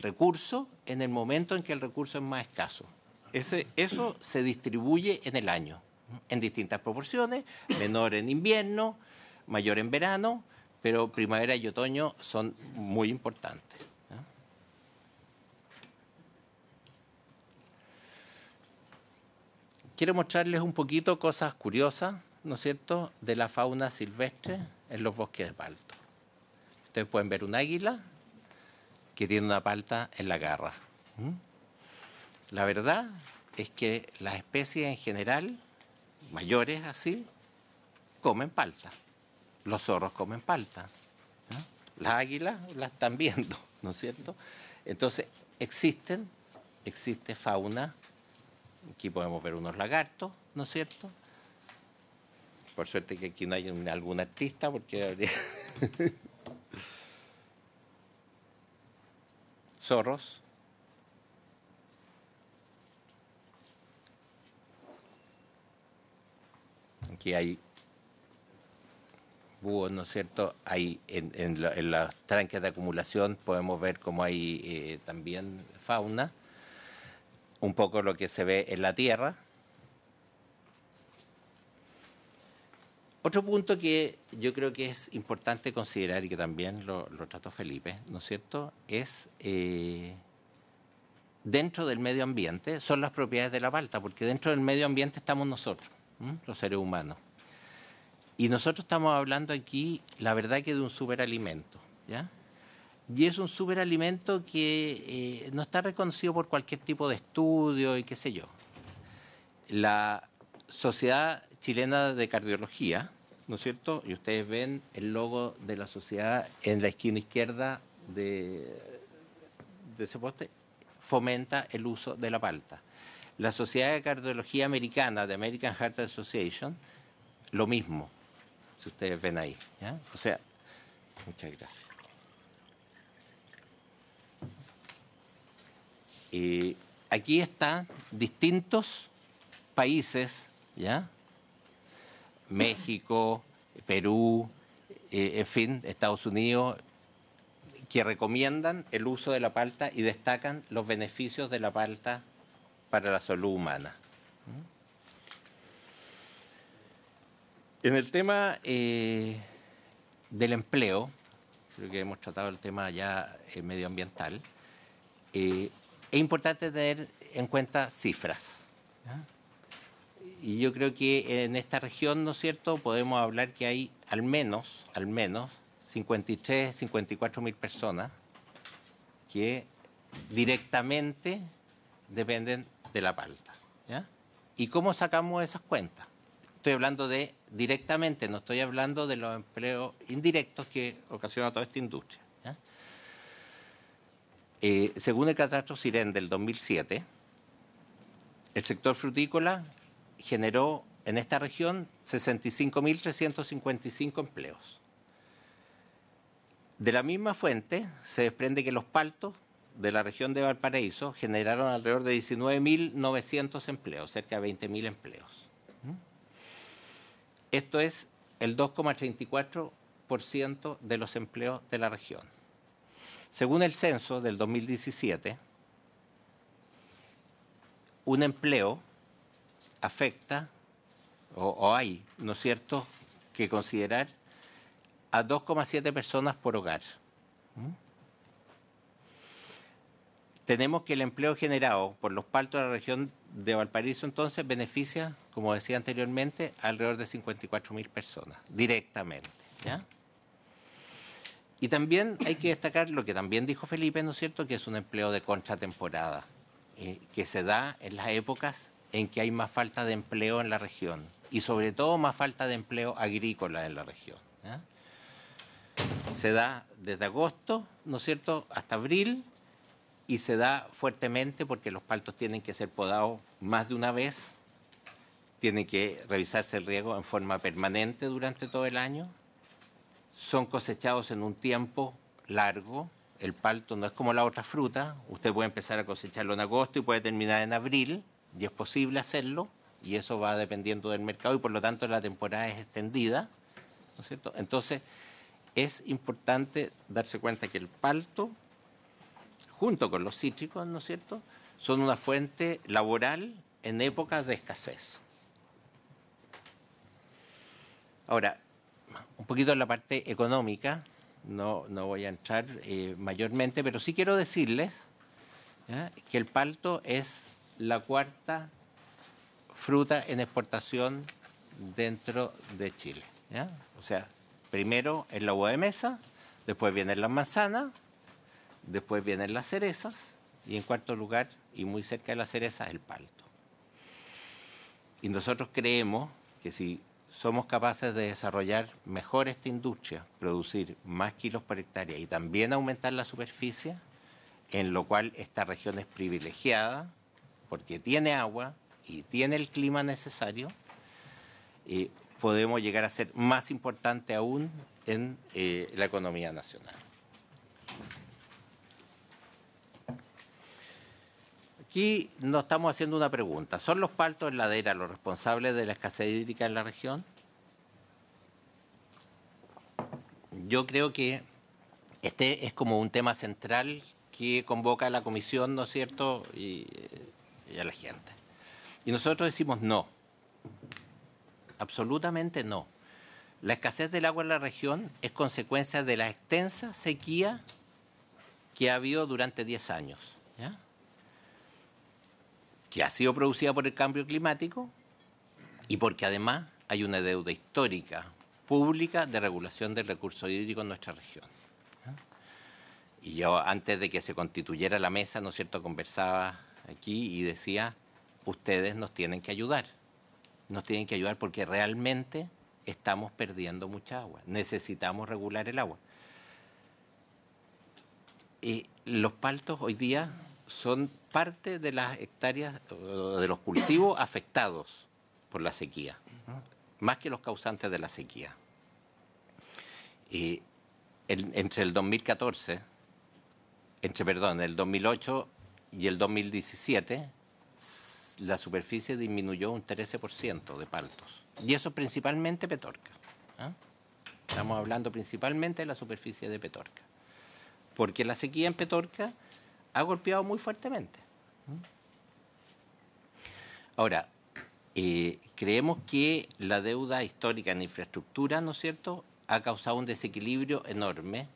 recurso en el momento en que el recurso es más escaso. Eso se distribuye en el año, en distintas proporciones, menor en invierno, mayor en verano, pero primavera y otoño son muy importantes, ¿ya? Quiero mostrarles un poquito cosas curiosas, ¿no es cierto?, de la fauna silvestre en los bosques de palto. Ustedes pueden ver un águila que tiene una palta en la garra. La verdad es que las especies en general, mayores así, comen palta. Los zorros comen palta, ¿no? Las águilas las están viendo, ¿no es cierto? Entonces, existe fauna. Aquí podemos ver unos lagartos, ¿no es cierto? Por suerte que aquí no hay algún artista, porque habría... zorros. Aquí hay búhos, ¿no es cierto? Hay en las tranques de acumulación podemos ver cómo hay también fauna, un poco lo que se ve en la tierra. Otro punto que yo creo que es importante considerar, y que también lo trató Felipe, ¿no es cierto?, es dentro del medio ambiente son las propiedades de la palta, porque dentro del medio ambiente estamos nosotros, los seres humanos. Y nosotros estamos hablando aquí, la verdad, que de un superalimento, ¿ya? Y es un superalimento que no está reconocido por cualquier tipo de estudio y qué sé yo. La Sociedad Chilena de Cardiología, ¿no es cierto?, y ustedes ven el logo de la sociedad en la esquina izquierda de ese poste, fomenta el uso de la palta. La Sociedad de Cardiología Americana, de American Heart Association, lo mismo, si ustedes ven ahí, ¿ya? O sea, muchas gracias. Aquí están distintos países, ¿ya? México, Perú, en fin, Estados Unidos, que recomiendan el uso de la palta y destacan los beneficios de la palta para la salud humana. En el tema del empleo, creo que hemos tratado el tema ya medioambiental, es importante tener en cuenta cifras, ¿ya? Y yo creo que en esta región, ¿no es cierto?, podemos hablar que hay al menos 53, 54 mil personas que directamente dependen de la palta, ¿ya? ¿Y cómo sacamos esas cuentas? Estoy hablando de directamente, no estoy hablando de los empleos indirectos que ocasiona toda esta industria, ¿ya? Según el catastro SIREN del 2007, el sector frutícola generó en esta región 65.355 empleos. De la misma fuente se desprende que los paltos de la región de Valparaíso generaron alrededor de 19.900 empleos, cerca de 20.000 empleos. Esto es el 2,34% de los empleos de la región. Según el censo del 2017, un empleo afecta, o hay, ¿no es cierto?, que considerar a 2,7 personas por hogar. Tenemos que el empleo generado por los paltos de la región de Valparaíso entonces beneficia, como decía anteriormente, a alrededor de 54.000 personas, directamente, ¿ya? Y también hay que destacar lo que también dijo Felipe, ¿no es cierto?, que es un empleo de contratemporada, que se da en las épocas en que hay más falta de empleo en la región y sobre todo más falta de empleo agrícola en la región, ¿ya? Se da desde agosto, ¿no es cierto?, hasta abril, y se da fuertemente porque los paltos tienen que ser podados más de una vez, tiene que revisarse el riego en forma permanente durante todo el año, son cosechados en un tiempo largo. El palto no es como la otra fruta, usted puede empezar a cosecharlo en agosto y puede terminar en abril, y es posible hacerlo, y eso va dependiendo del mercado, y por lo tanto la temporada es extendida, ¿no es cierto? Entonces, es importante darse cuenta que el palto, junto con los cítricos, ¿no es cierto?, son una fuente laboral en épocas de escasez. Ahora, un poquito en la parte económica, no voy a entrar mayormente, pero sí quiero decirles, ¿ya?, que el palto es la cuarta fruta en exportación dentro de Chile, ¿ya? O sea, primero es la uva de mesa, después vienen las manzanas, después vienen las cerezas y en cuarto lugar, y muy cerca de las cerezas, el palto. Y nosotros creemos que si somos capaces de desarrollar mejor esta industria, producir más kilos por hectárea y también aumentar la superficie, en lo cual esta región es privilegiada porque tiene agua y tiene el clima necesario, podemos llegar a ser más importante aún en la economía nacional. Aquí nos estamos haciendo una pregunta. ¿Son los paltos en ladera los responsables de la escasez hídrica en la región? Yo creo que este es como un tema central que convoca a la comisión, ¿no es cierto?, y a la gente. Y nosotros decimos no. Absolutamente no. La escasez del agua en la región es consecuencia de la extensa sequía que ha habido durante 10 años, ¿ya?, que ha sido producida por el cambio climático y porque además hay una deuda histórica pública de regulación del recurso hídrico en nuestra región. Y yo, antes de que se constituyera la mesa, ¿no es cierto?, conversaba aquí y decía, ustedes nos tienen que ayudar porque realmente estamos perdiendo mucha agua, necesitamos regular el agua. Los paltos hoy día son parte de las hectáreas, de los cultivos afectados por la sequía, más que los causantes de la sequía. Entre el 2008 y el 2017, la superficie disminuyó un 13% de paltos. Y eso principalmente Petorca. Estamos hablando principalmente de la superficie de Petorca. Porque la sequía en Petorca ha golpeado muy fuertemente. Ahora, creemos que la deuda histórica en infraestructura, ¿no es cierto?, ha causado un desequilibrio enorme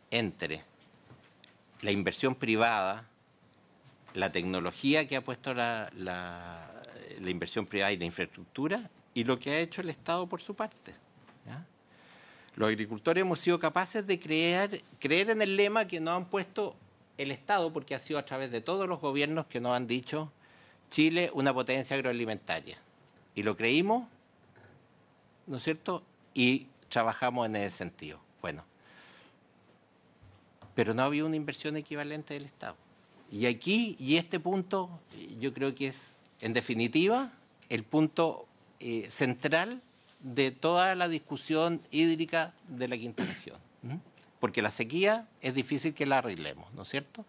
entre la inversión privada, la tecnología que ha puesto la inversión privada y la infraestructura, y lo que ha hecho el Estado por su parte, ¿ya? Los agricultores hemos sido capaces de creer en el lema que nos han puesto el Estado, porque ha sido a través de todos los gobiernos que nos han dicho Chile una potencia agroalimentaria. Y lo creímos, ¿no es cierto?, y trabajamos en ese sentido. Bueno, pero no había una inversión equivalente del Estado. Y aquí, y este punto, yo creo que es, en definitiva, el punto central de toda la discusión hídrica de la quinta región. Porque la sequía es difícil que la arreglemos, ¿no es cierto?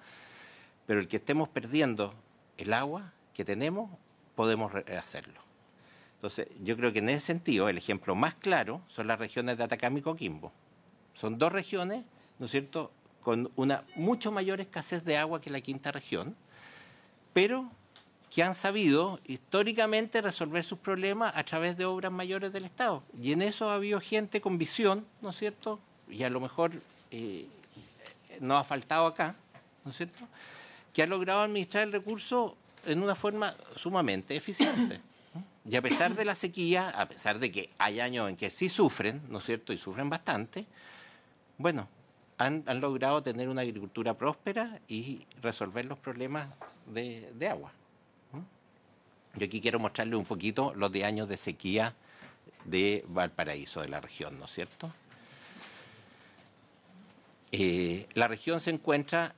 pero el que estemos perdiendo el agua que tenemos, podemos hacerlo. Entonces, yo creo que en ese sentido, el ejemplo más claro son las regiones de Atacama y Coquimbo. Son dos regiones, ¿no es cierto?, con una mucho mayor escasez de agua que la quinta región, pero que han sabido históricamente resolver sus problemas a través de obras mayores del Estado. Y en eso ha habido gente con visión, ¿no es cierto?, y a lo mejor no ha faltado acá, ¿no es cierto?, que ha logrado administrar el recurso en una forma sumamente eficiente. Y a pesar de la sequía, a pesar de que hay años en que sí sufren, ¿no es cierto?, y sufren bastante, bueno, han logrado tener una agricultura próspera y resolver los problemas de agua. Yo aquí quiero mostrarles un poquito los 10 años de sequía de Valparaíso, de la región, ¿no es cierto? La región se encuentra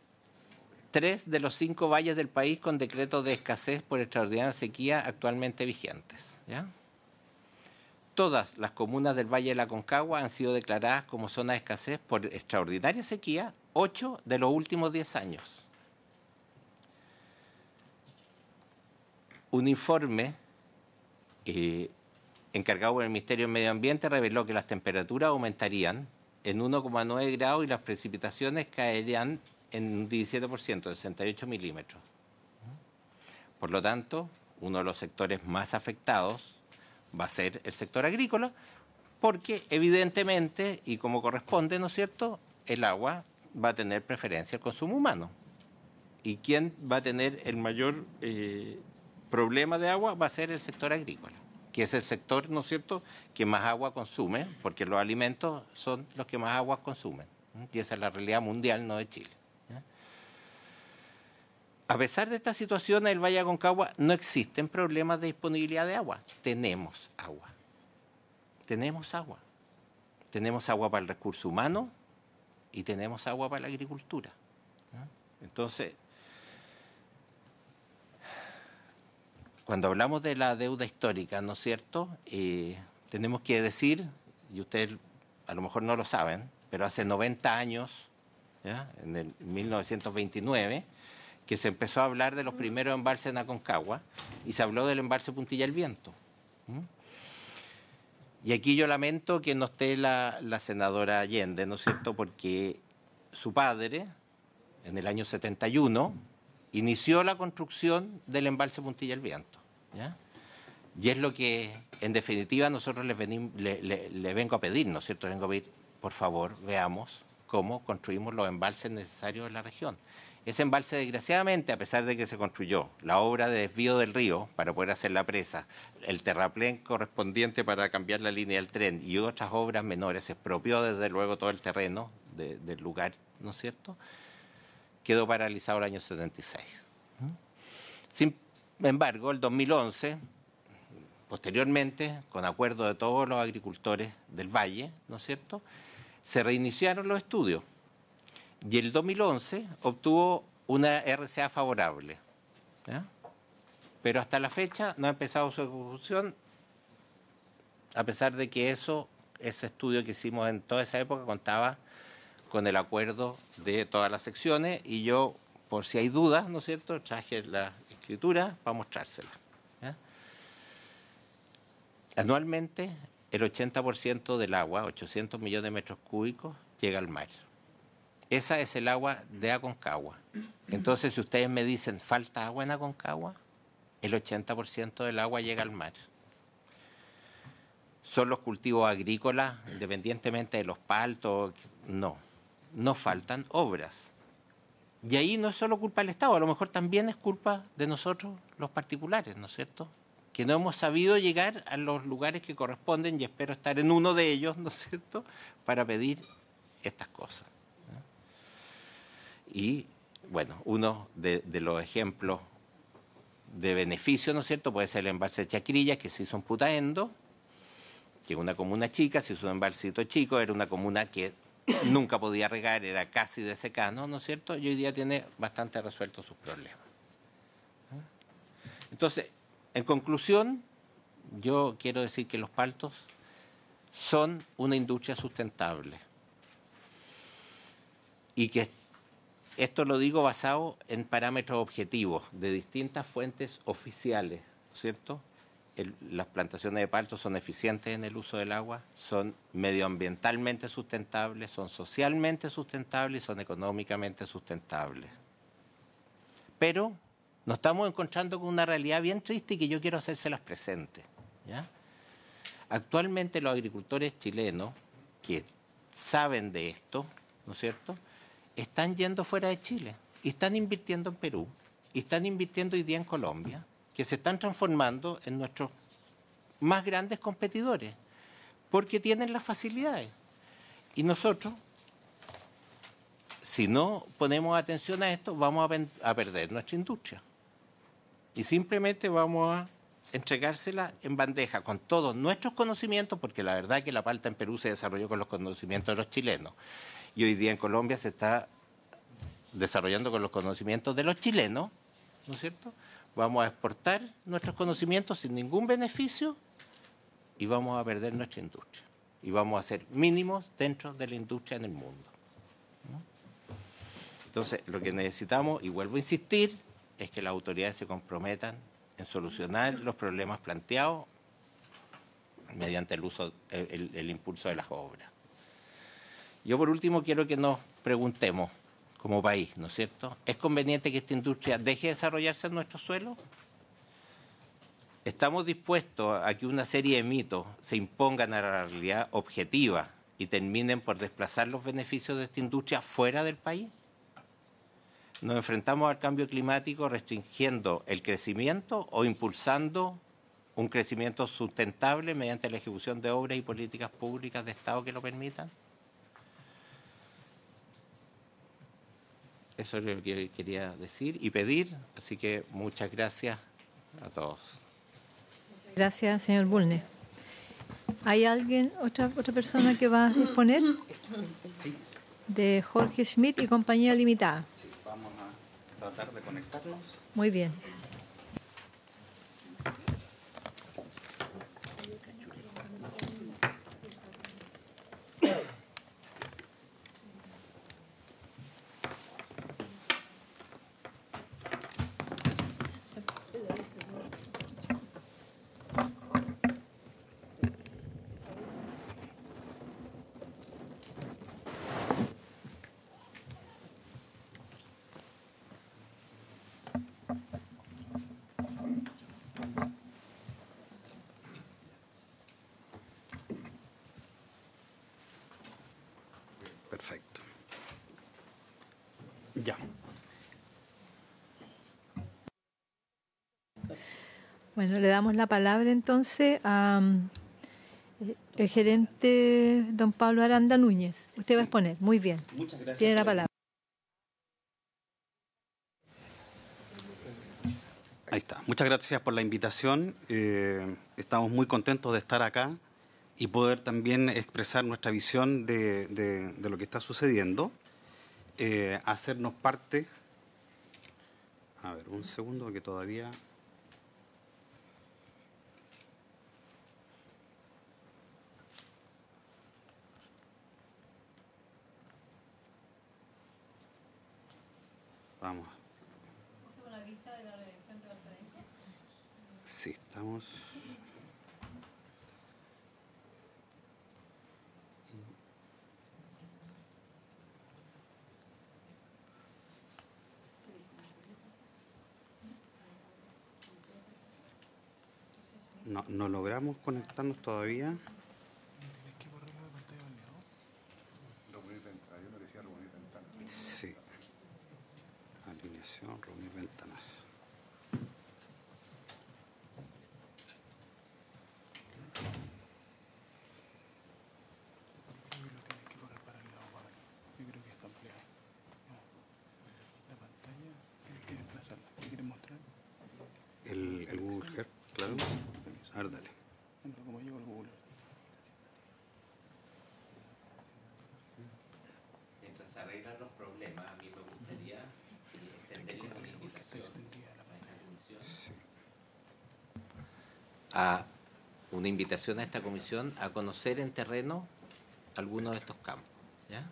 3 de los 5 valles del país con decretos de escasez por extraordinaria sequía actualmente vigentes, ¿ya? Todas las comunas del Valle de la Aconcagua han sido declaradas como zona de escasez por extraordinaria sequía 8 de los últimos 10 años. Un informe encargado por el Ministerio del Medio Ambiente reveló que las temperaturas aumentarían en 1,9 grados y las precipitaciones caerían en un 17%, 68 milímetros. Por lo tanto, uno de los sectores más afectados va a ser el sector agrícola, porque evidentemente, y como corresponde, ¿no es cierto?, el agua va a tener preferencia al consumo humano. ¿Y quién va a tener el mayor problema de agua? Va a ser el sector agrícola, que es el sector, ¿no es cierto?, que más agua consume, porque los alimentos son los que más agua consumen. Y esa es la realidad mundial, no de Chile. A pesar de esta situación, en el Valle de Aconcagua no existen problemas de disponibilidad de agua. Tenemos agua. Tenemos agua. Tenemos agua para el recurso humano y tenemos agua para la agricultura. Entonces, cuando hablamos de la deuda histórica, ¿no es cierto?, tenemos que decir, y ustedes a lo mejor no lo saben, pero hace 90 años, ¿ya?, en el 1929, que se empezó a hablar de los primeros embalses en Aconcagua y se habló del embalse Puntilla El Viento. Y aquí yo lamento que no esté la senadora Allende, ¿no es cierto?, porque su padre, en el año 71, inició la construcción del embalse Puntilla El Viento, ¿ya? Y es lo que, en definitiva, nosotros le vengo a pedir, ¿no es cierto?, vengo a pedir, por favor, veamos cómo construimos los embalses necesarios en la región. Ese embalse, desgraciadamente, a pesar de que se construyó la obra de desvío del río para poder hacer la presa, el terraplén correspondiente para cambiar la línea del tren y otras obras menores, se expropió desde luego todo el terreno del lugar, ¿no es cierto?, quedó paralizado el año 76. Sin embargo, el 2011, posteriormente, con acuerdo de todos los agricultores del valle, ¿no es cierto?, se reiniciaron los estudios. Y el 2011 obtuvo una RCA favorable, ¿ya?, pero hasta la fecha no ha empezado su ejecución, a pesar de que ese estudio que hicimos en toda esa época contaba con el acuerdo de todas las secciones, y yo, por si hay dudas, ¿no es cierto?, traje la escritura para mostrársela, ¿ya? Anualmente, el 80% del agua, 800 millones de metros cúbicos, llega al mar. Esa es el agua de Aconcagua. Entonces, si ustedes me dicen, ¿falta agua en Aconcagua?, el 80% del agua llega al mar. ¿Son los cultivos agrícolas, independientemente de los paltos? No faltan obras. Y ahí no es solo culpa del Estado, a lo mejor también es culpa de nosotros, los particulares, ¿no es cierto?, que no hemos sabido llegar a los lugares que corresponden, y espero estar en uno de ellos, ¿no es cierto?, para pedir estas cosas. Y, bueno, uno de los ejemplos de beneficio, ¿no es cierto?, puede ser el embalse de Chacrillas, que se hizo en Putaendo, que es una comuna chica, se hizo un embalsito chico, era una comuna que nunca podía regar, era casi de secano, ¿no es cierto?, y hoy día tiene bastante resueltos sus problemas. Entonces, en conclusión, yo quiero decir que los paltos son una industria sustentable y que esto lo digo basado en parámetros objetivos de distintas fuentes oficiales, ¿cierto? Las plantaciones de palto son eficientes en el uso del agua, son medioambientalmente sustentables, son socialmente sustentables y son económicamente sustentables. Pero nos estamos encontrando con una realidad bien triste y que yo quiero hacérselas presentes, ¿ya? Actualmente los agricultores chilenos que saben de esto, ¿no es cierto?, están yendo fuera de Chile y están invirtiendo en Perú y están invirtiendo hoy día en Colombia, que se están transformando en nuestros más grandes competidores, porque tienen las facilidades. Y nosotros, si no ponemos atención a esto, vamos a perder nuestra industria. Y simplemente vamos a entregársela en bandeja con todos nuestros conocimientos, porque la verdad es que la palta en Perú se desarrolló con los conocimientos de los chilenos. Y hoy día en Colombia se está desarrollando con los conocimientos de los chilenos, ¿no es cierto? Vamos a exportar nuestros conocimientos sin ningún beneficio y vamos a perder nuestra industria. Y vamos a ser mínimos dentro de la industria en el mundo, ¿no? Entonces, lo que necesitamos, y vuelvo a insistir, es que las autoridades se comprometan en solucionar los problemas planteados mediante el impulso de las obras. Yo, por último, quiero que nos preguntemos, como país, ¿no es cierto?, ¿es conveniente que esta industria deje de desarrollarse en nuestro suelo? ¿Estamos dispuestos a que una serie de mitos se impongan a la realidad objetiva y terminen por desplazar los beneficios de esta industria fuera del país? ¿Nos enfrentamos al cambio climático restringiendo el crecimiento o impulsando un crecimiento sustentable mediante la ejecución de obras y políticas públicas de Estado que lo permitan? Eso es lo que quería decir y pedir, así que muchas gracias a todos. Gracias, señor Bulnes. ¿Hay alguien, otra persona que va a exponer? Sí. De Jorge Schmidt y Compañía Limitada. Sí, vamos a tratar de conectarnos. Muy bien. Perfecto. Ya. Bueno, le damos la palabra entonces a el gerente don Pablo Aranda Núñez. Usted va a exponer. Muy bien. Muchas gracias. Tiene la palabra. Ahí está. Muchas gracias por la invitación. Estamos muy contentos de estar acá y poder también expresar nuestra visión de lo que está sucediendo. Hacernos parte. A ver, un segundo, que todavía. Vamos. Sí, estamos. No logramos conectarnos todavía. Sí. Alineación, reunir ventanas. El Google Earth, claro. A ver, dale. Mientras se arreglan los problemas, a mí me gustaría extenderles una invitación a esta comisión a conocer en terreno algunos de estos campos, ¿ya?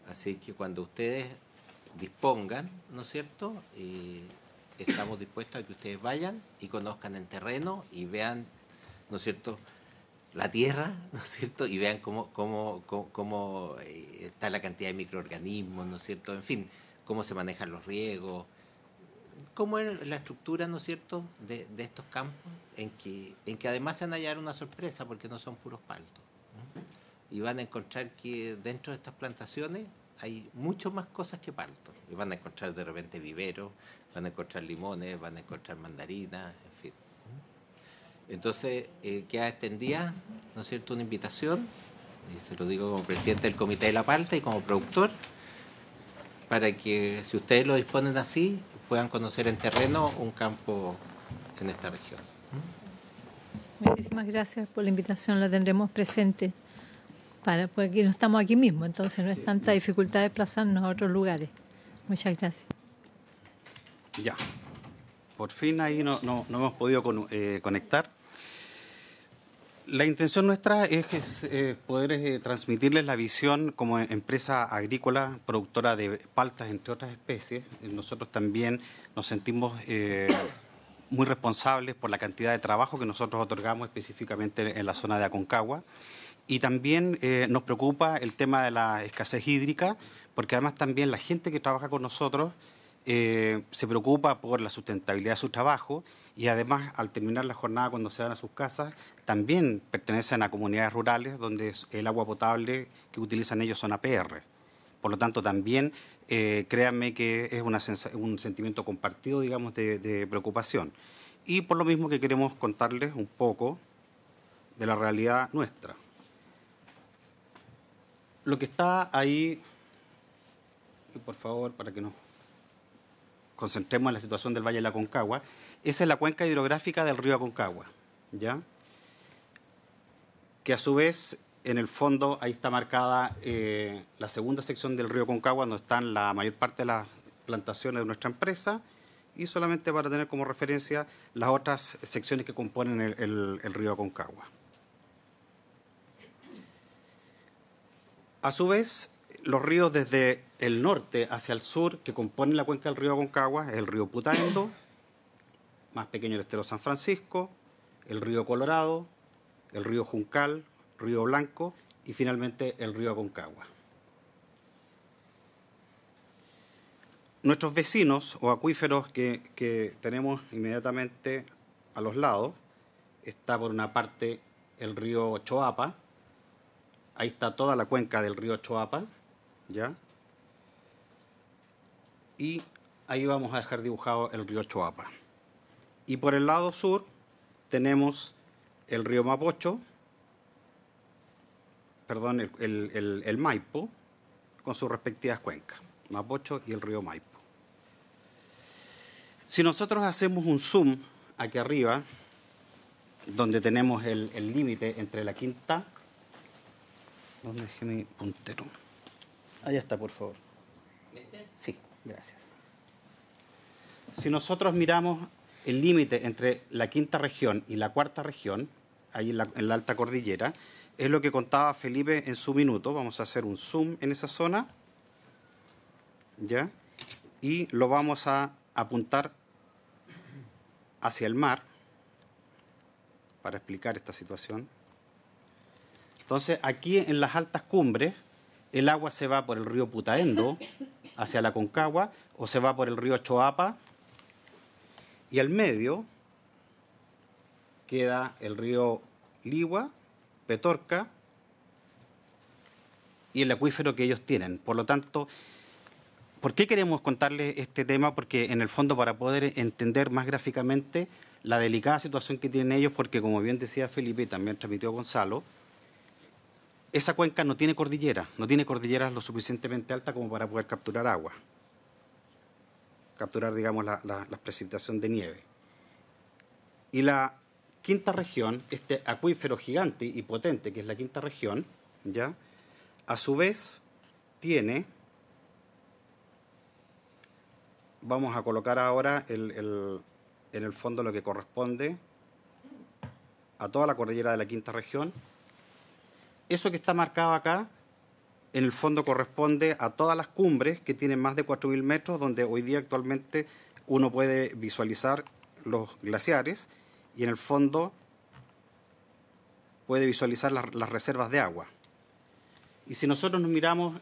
Así que cuando ustedes dispongan, ¿no es cierto? Estamos dispuestos a que ustedes vayan y conozcan en terreno y vean, ¿no es cierto?, la tierra, ¿no es cierto?, y vean cómo está la cantidad de microorganismos, ¿no es cierto?, en fin, cómo se manejan los riegos, cómo es la estructura, ¿no es cierto?, de estos campos, en que además se van a hallar una sorpresa porque no son puros paltos, ¿no? Y van a encontrar que dentro de estas plantaciones hay mucho más cosas que paltos. Y van a encontrar de repente viveros, van a encontrar limones, van a encontrar mandarinas, en fin. Entonces, queda extendida, ¿no es cierto?, una invitación, y se lo digo como presidente del Comité de la Palta y como productor, para que, si ustedes lo disponen así, puedan conocer en terreno un campo en esta región. Muchísimas gracias por la invitación, la tendremos presente, porque aquí no estamos aquí mismo, entonces no es tanta dificultad desplazarnos a otros lugares. Muchas gracias. Ya. Por fin ahí no hemos podido conectar. La intención nuestra es poder transmitirles la visión como empresa agrícola, productora de paltas, entre otras especies. Nosotros también nos sentimos muy responsables por la cantidad de trabajo que nosotros otorgamos específicamente en la zona de Aconcagua. Y también nos preocupa el tema de la escasez hídrica, porque además también la gente que trabaja con nosotros se preocupa por la sustentabilidad de su trabajo y además al terminar la jornada cuando se van a sus casas también pertenecen a comunidades rurales donde el agua potable que utilizan ellos son APR. Por lo tanto también créanme que es un sentimiento compartido, digamos, de preocupación. Y por lo mismo que queremos contarles un poco de la realidad nuestra. Lo que está ahí, y por favor, para que nos concentremos en la situación del Valle de la Aconcagua, esa es la cuenca hidrográfica del río Aconcagua, ¿ya? Que a su vez, en el fondo, ahí está marcada la segunda sección del río Aconcagua, donde están la mayor parte de las plantaciones de nuestra empresa, y solamente para tener como referencia las otras secciones que componen el río Aconcagua. A su vez, los ríos desde el norte hacia el sur que componen la cuenca del río Aconcagua es el río Putaendo, más pequeño el estero San Francisco, el río Colorado, el río Juncal, río Blanco y finalmente el río Aconcagua. Nuestros vecinos o acuíferos que tenemos inmediatamente a los lados, está por una parte el río Choapa, ahí está toda la cuenca del río Choapa, ¿ya? Y ahí vamos a dejar dibujado el río Choapa. Y por el lado sur tenemos el río Mapocho, perdón, el Maipo, con sus respectivas cuencas, Mapocho y el río Maipo. Si nosotros hacemos un zoom aquí arriba, donde tenemos el límite entre la quinta... ¿Dónde dejé mi puntero? Ahí está, por favor. Sí, gracias. Si nosotros miramos el límite entre la quinta región y la cuarta región, ahí en la alta cordillera, es lo que contaba Felipe en su minuto. Vamos a hacer un zoom en esa zona, ¿ya? Y lo vamos a apuntar hacia el mar para explicar esta situación. Entonces, aquí en las altas cumbres, el agua se va por el río Putaendo hacia la Aconcagua o se va por el río Choapa y al medio queda el río Ligua, Petorca y el acuífero que ellos tienen. Por lo tanto, ¿por qué queremos contarles este tema? Porque en el fondo para poder entender más gráficamente la delicada situación que tienen ellos, porque como bien decía Felipe y también transmitió Gonzalo, esa cuenca no tiene cordilleras lo suficientemente altas como para poder capturar agua, capturar, digamos, la precipitación de nieve. Y la quinta región, este acuífero gigante y potente que es la quinta región, ¿ya? A su vez tiene, vamos a colocar ahora en el fondo lo que corresponde a toda la cordillera de la quinta región. Eso que está marcado acá en el fondo corresponde a todas las cumbres que tienen más de 4.000 metros, donde hoy día actualmente uno puede visualizar los glaciares y en el fondo puede visualizar las reservas de agua. Y si nosotros nos miramos,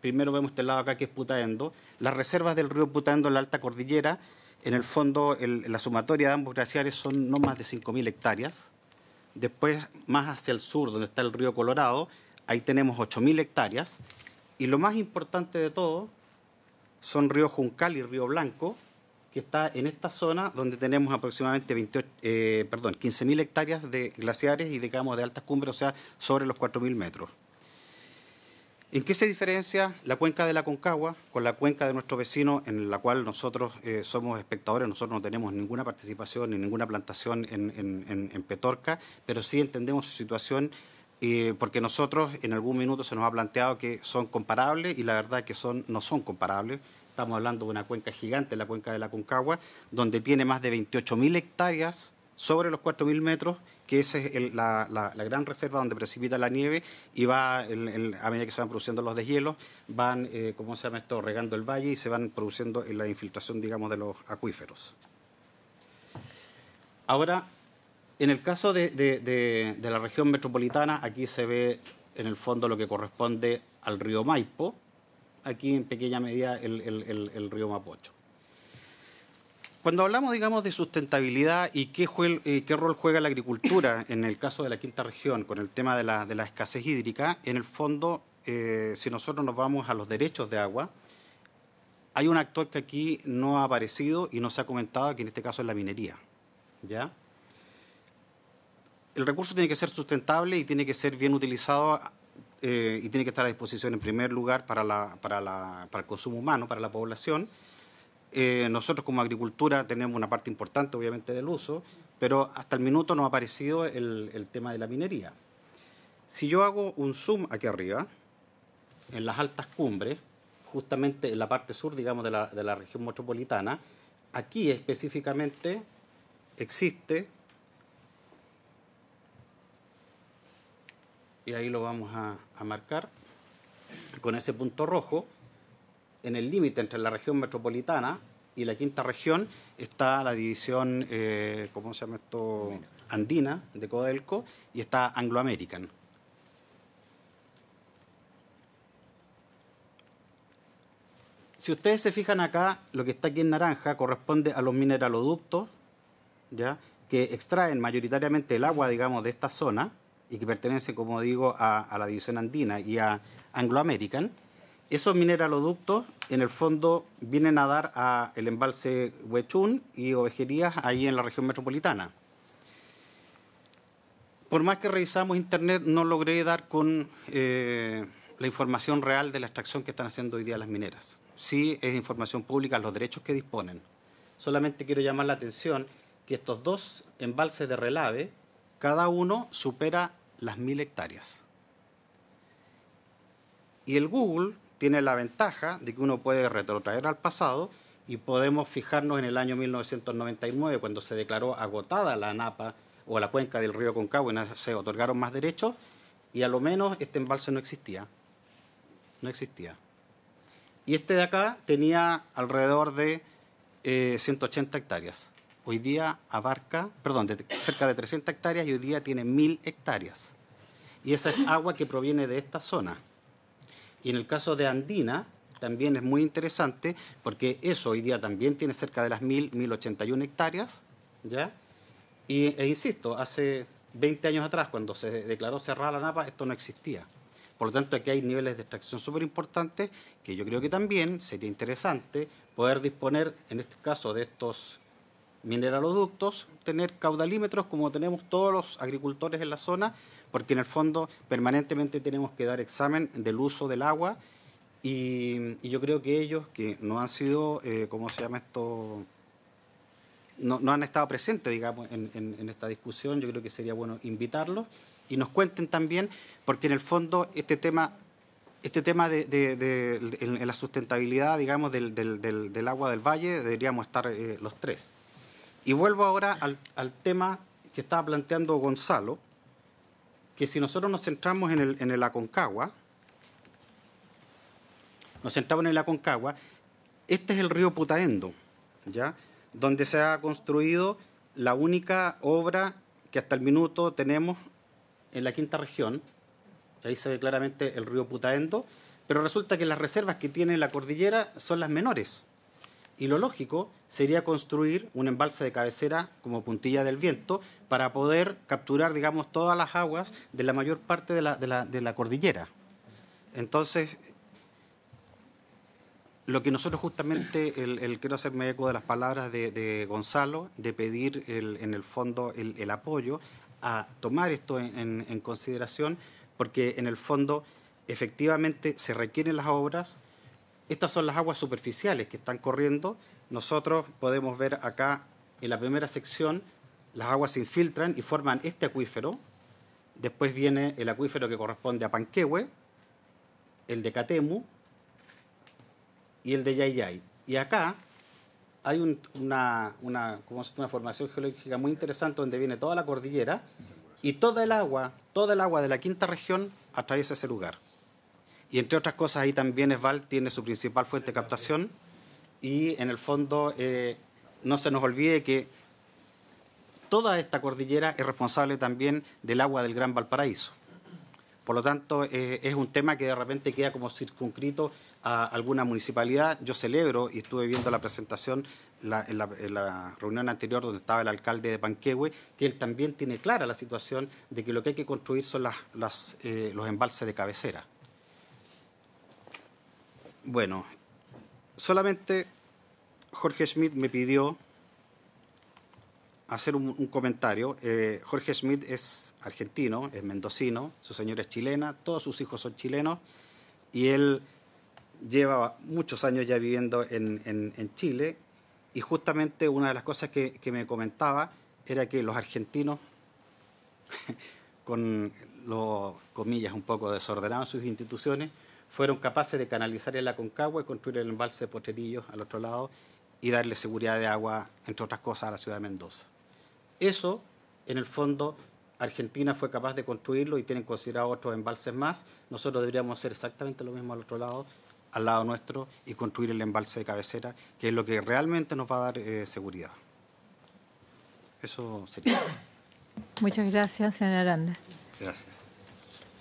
primero vemos este lado acá que es Putaendo, las reservas del río Putaendo en la alta cordillera, en el fondo la sumatoria de ambos glaciares son no más de 5.000 hectáreas. Después, más hacia el sur, donde está el río Colorado, ahí tenemos 8.000 hectáreas. Y lo más importante de todo son río Juncal y río Blanco, que está en esta zona donde tenemos aproximadamente 15.000 hectáreas de glaciares y, digamos, de altas cumbres, o sea, sobre los 4.000 metros. ¿En qué se diferencia la cuenca de la Aconcagua con la cuenca de nuestro vecino, en la cual nosotros somos espectadores? Nosotros no tenemos ninguna participación ni ninguna plantación en Petorca, pero sí entendemos su situación porque nosotros en algún minuto se nos ha planteado que son comparables y la verdad que no son comparables. Estamos hablando de una cuenca gigante, la cuenca de la Aconcagua, donde tiene más de 28.000 hectáreas sobre los 4.000 metros, que esa es la gran reserva donde precipita la nieve y va, a medida que se van produciendo los deshielos, van, regando el valle y se van produciendo la infiltración, digamos, de los acuíferos. Ahora, en el caso de la región metropolitana, aquí se ve en el fondo lo que corresponde al río Maipo, aquí en pequeña medida el río Mapocho. Cuando hablamos, digamos, de sustentabilidad y qué rol juega la agricultura en el caso de la quinta región con el tema de la escasez hídrica, en el fondo, si nosotros nos vamos a los derechos de agua, hay un actor que aquí no ha aparecido y no se ha comentado, que en este caso es la minería, ¿ya? El recurso tiene que ser sustentable y tiene que ser bien utilizado y tiene que estar a disposición en primer lugar para el consumo humano, para la población. Nosotros como agricultura tenemos una parte importante obviamente del uso, pero hasta el minuto no ha aparecido el tema de la minería. Si yo hago un zoom aquí arriba, en las altas cumbres, justamente en la parte sur, digamos, de la región metropolitana, aquí específicamente existe, y ahí lo vamos a marcar con ese punto rojo, en el límite entre la región metropolitana y la quinta región está la división, andina de Codelco y está Anglo American. Si ustedes se fijan acá, lo que está aquí en naranja corresponde a los mineraloductos, ¿ya?, que extraen mayoritariamente el agua, digamos, de esta zona y que pertenecen, como digo, a la división andina y a Anglo American. Esos mineraloductos, en el fondo, vienen a dar a el embalse Huechún y Ovejerías, ahí en la región metropolitana. Por más que revisamos Internet, no logré dar con la información real de la extracción que están haciendo hoy día las mineras. Sí es información pública, los derechos que disponen. Solamente quiero llamar la atención que estos dos embalses de relave, cada uno supera las 1.000 hectáreas. Y el Google tiene la ventaja de que uno puede retrotraer al pasado y podemos fijarnos en el año 1999, cuando se declaró agotada la ANAPA o la cuenca del río Aconcagua y se otorgaron más derechos, y a lo menos este embalse no existía. No existía. Y este de acá tenía alrededor de 180 hectáreas. Hoy día abarca, cerca de 300 hectáreas y hoy día tiene 1.000 hectáreas. Y esa es agua que proviene de esta zona. Y en el caso de Andina también es muy interesante porque eso hoy día también tiene cerca de las 1.081 hectáreas, ¿ya? E insisto, hace 20 años atrás, cuando se declaró cerrada la ANAPA, esto no existía. Por lo tanto, aquí hay niveles de extracción súper importantes que yo creo que también sería interesante poder disponer, en este caso, de estos mineraloductos, tener caudalímetros como tenemos todos los agricultores en la zona, porque en el fondo permanentemente tenemos que dar examen del uso del agua y yo creo que ellos que no han sido, no han estado presentes, digamos, en esta discusión, yo creo que sería bueno invitarlos y nos cuenten también, porque en el fondo este tema en la sustentabilidad, digamos, del agua del valle, deberíamos estar los tres. Y vuelvo ahora al tema que estaba planteando Gonzalo, que si nosotros nos centramos en el Aconcagua, nos centramos en el Aconcagua. Este es el río Putaendo, ¿ya? Donde se ha construido la única obra que hasta el minuto tenemos en la quinta región. Ahí se ve claramente el río Putaendo, pero resulta que las reservas que tiene la cordillera son las menores. Y lo lógico sería construir un embalse de cabecera como Puntilla del Viento para poder capturar, digamos, todas las aguas de la mayor parte de la cordillera. Entonces, lo que nosotros justamente, quiero hacerme eco de las palabras de Gonzalo, de pedir en el fondo el apoyo a tomar esto en consideración, porque en el fondo efectivamente se requieren las obras. Estas son las aguas superficiales que están corriendo. Nosotros podemos ver acá en la primera sección, las aguas se infiltran y forman este acuífero. Después viene el acuífero que corresponde a Panquehue, el de Catemu y el de Yayay. Y acá hay una formación geológica muy interesante donde viene toda la cordillera y toda el agua de la quinta región atraviesa ese lugar. Y entre otras cosas, ahí también Esval tiene su principal fuente de captación y en el fondo no se nos olvide que toda esta cordillera es responsable también del agua del Gran Valparaíso. Por lo tanto, es un tema que de repente queda como circunscrito a alguna municipalidad. Yo celebro, y estuve viendo la presentación en la reunión anterior donde estaba el alcalde de Panquehue, que él también tiene clara la situación de que lo que hay que construir son los embalses de cabecera. Bueno, solamente Jorge Schmidt me pidió hacer un comentario. Jorge Schmidt es argentino, es mendocino, su señora es chilena, todos sus hijos son chilenos y él lleva muchos años ya viviendo en Chile y justamente una de las cosas que me comentaba era que los argentinos, con los comillas un poco desordenados en sus instituciones, fueron capaces de canalizar el Aconcagua y construir el embalse de Potrerillos al otro lado y darle seguridad de agua, entre otras cosas, a la ciudad de Mendoza. Eso, en el fondo, Argentina fue capaz de construirlo y tienen considerado otros embalses más. Nosotros deberíamos hacer exactamente lo mismo al otro lado, al lado nuestro, y construir el embalse de cabecera, que es lo que realmente nos va a dar seguridad. Eso sería. Muchas gracias, señora Aranda. Gracias.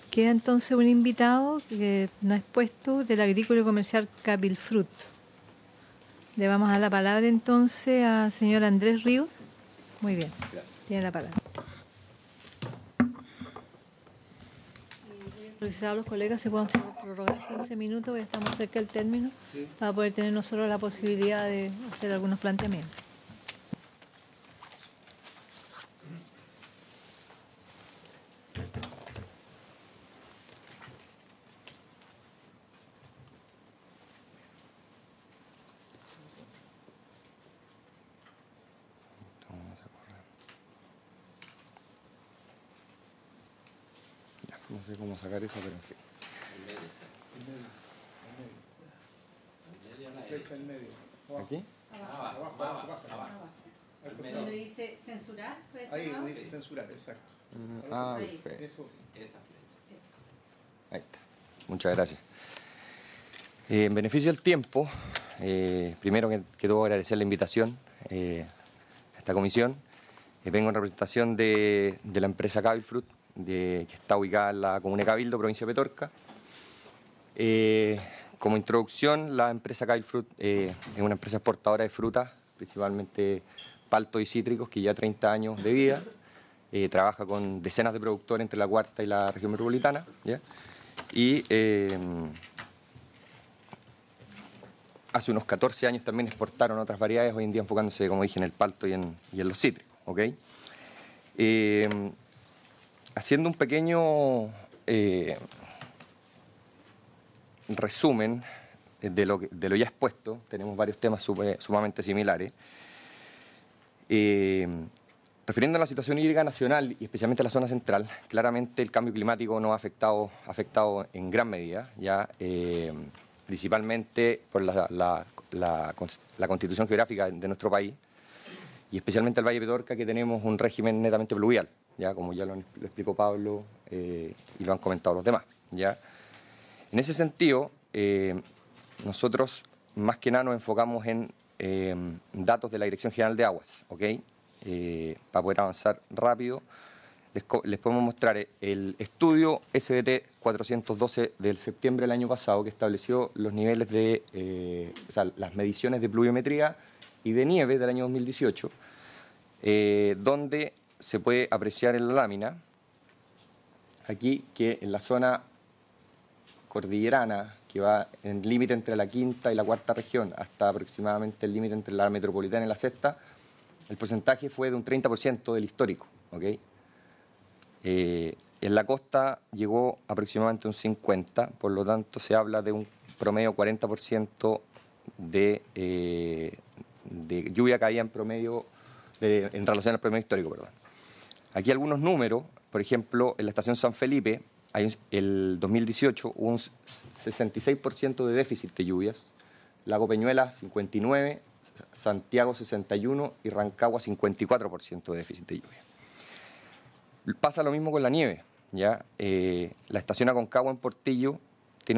Queda entonces un invitado que no es puesto del agrícola y comercial Capilfrut. Le vamos a dar la palabra entonces al señor Andrés Ríos. Muy bien, gracias. Tiene la palabra. Solicitar a los colegas se puedan prorrogar 15 minutos, porque estamos cerca del término, sí, para poder tener nosotros la posibilidad de hacer algunos planteamientos. No sé cómo sacar eso, pero en fin. ¿Aquí? Abajo. Donde dice censurar. Ahí dice censurar, exacto. Perfecto. Ahí está. Muchas gracias. En beneficio del tiempo, primero que todo agradecer la invitación a esta comisión. Vengo en representación de la empresa Capilfrut, que está ubicada en la comuna de Cabildo, provincia de Petorca. Como introducción, la empresa Capilfrut es una empresa exportadora de frutas, principalmente paltos y cítricos, que lleva 30 años de vida. Trabaja con decenas de productores entre la cuarta y la región metropolitana, ¿ya? Y hace unos 14 años también exportaron otras variedades, hoy en día enfocándose, como dije, en el palto y en los cítricos, ¿ok? Haciendo un pequeño resumen de lo ya expuesto, tenemos varios temas sumamente similares. Refiriendo a la situación hídrica nacional y especialmente a la zona central, claramente el cambio climático nos ha afectado en gran medida, ya principalmente por la constitución geográfica de nuestro país y especialmente el Valle de Petorca, que tenemos un régimen netamente pluvial, ya como ya lo explicó Pablo y lo han comentado los demás, ya. En ese sentido, nosotros más que nada nos enfocamos en datos de la Dirección General de Aguas, ¿ok? Para poder avanzar rápido, les podemos mostrar el estudio SBT 412 del septiembre del año pasado, que estableció los niveles de, o sea, las mediciones de pluviometría y de nieve del año 2018, donde se puede apreciar en la lámina, aquí, que en la zona cordillerana, que va en el límite entre la quinta y la cuarta región, hasta aproximadamente el límite entre la metropolitana y la sexta, el porcentaje fue de un 30% del histórico, ¿ok? En la costa llegó aproximadamente un 50%, por lo tanto se habla de un promedio 40% de lluvia caída en promedio, en relación al promedio histórico, perdón. Aquí algunos números, por ejemplo, en la estación San Felipe, el 2018 hubo un 66% de déficit de lluvias, Lago Peñuela 59%, Santiago 61% y Rancagua 54% de déficit de lluvia. Pasa lo mismo con la nieve, ¿ya? La estación Aconcagua en Portillo tuvo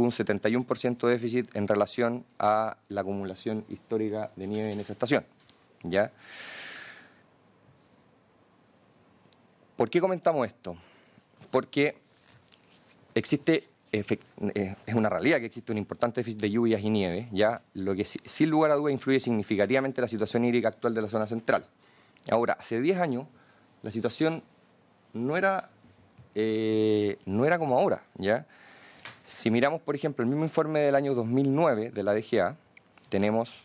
un 71% de déficit en relación a la acumulación histórica de nieve en esa estación, ¿ya? ¿Por qué comentamos esto? Porque existe, es una realidad que existe un importante déficit de lluvias y nieve, ¿ya? Lo que sin lugar a dudas influye significativamente en la situación hídrica actual de la zona central. Ahora, hace 10 años la situación no era como ahora, ¿ya? Si miramos, por ejemplo, el mismo informe del año 2009 de la DGA, tenemos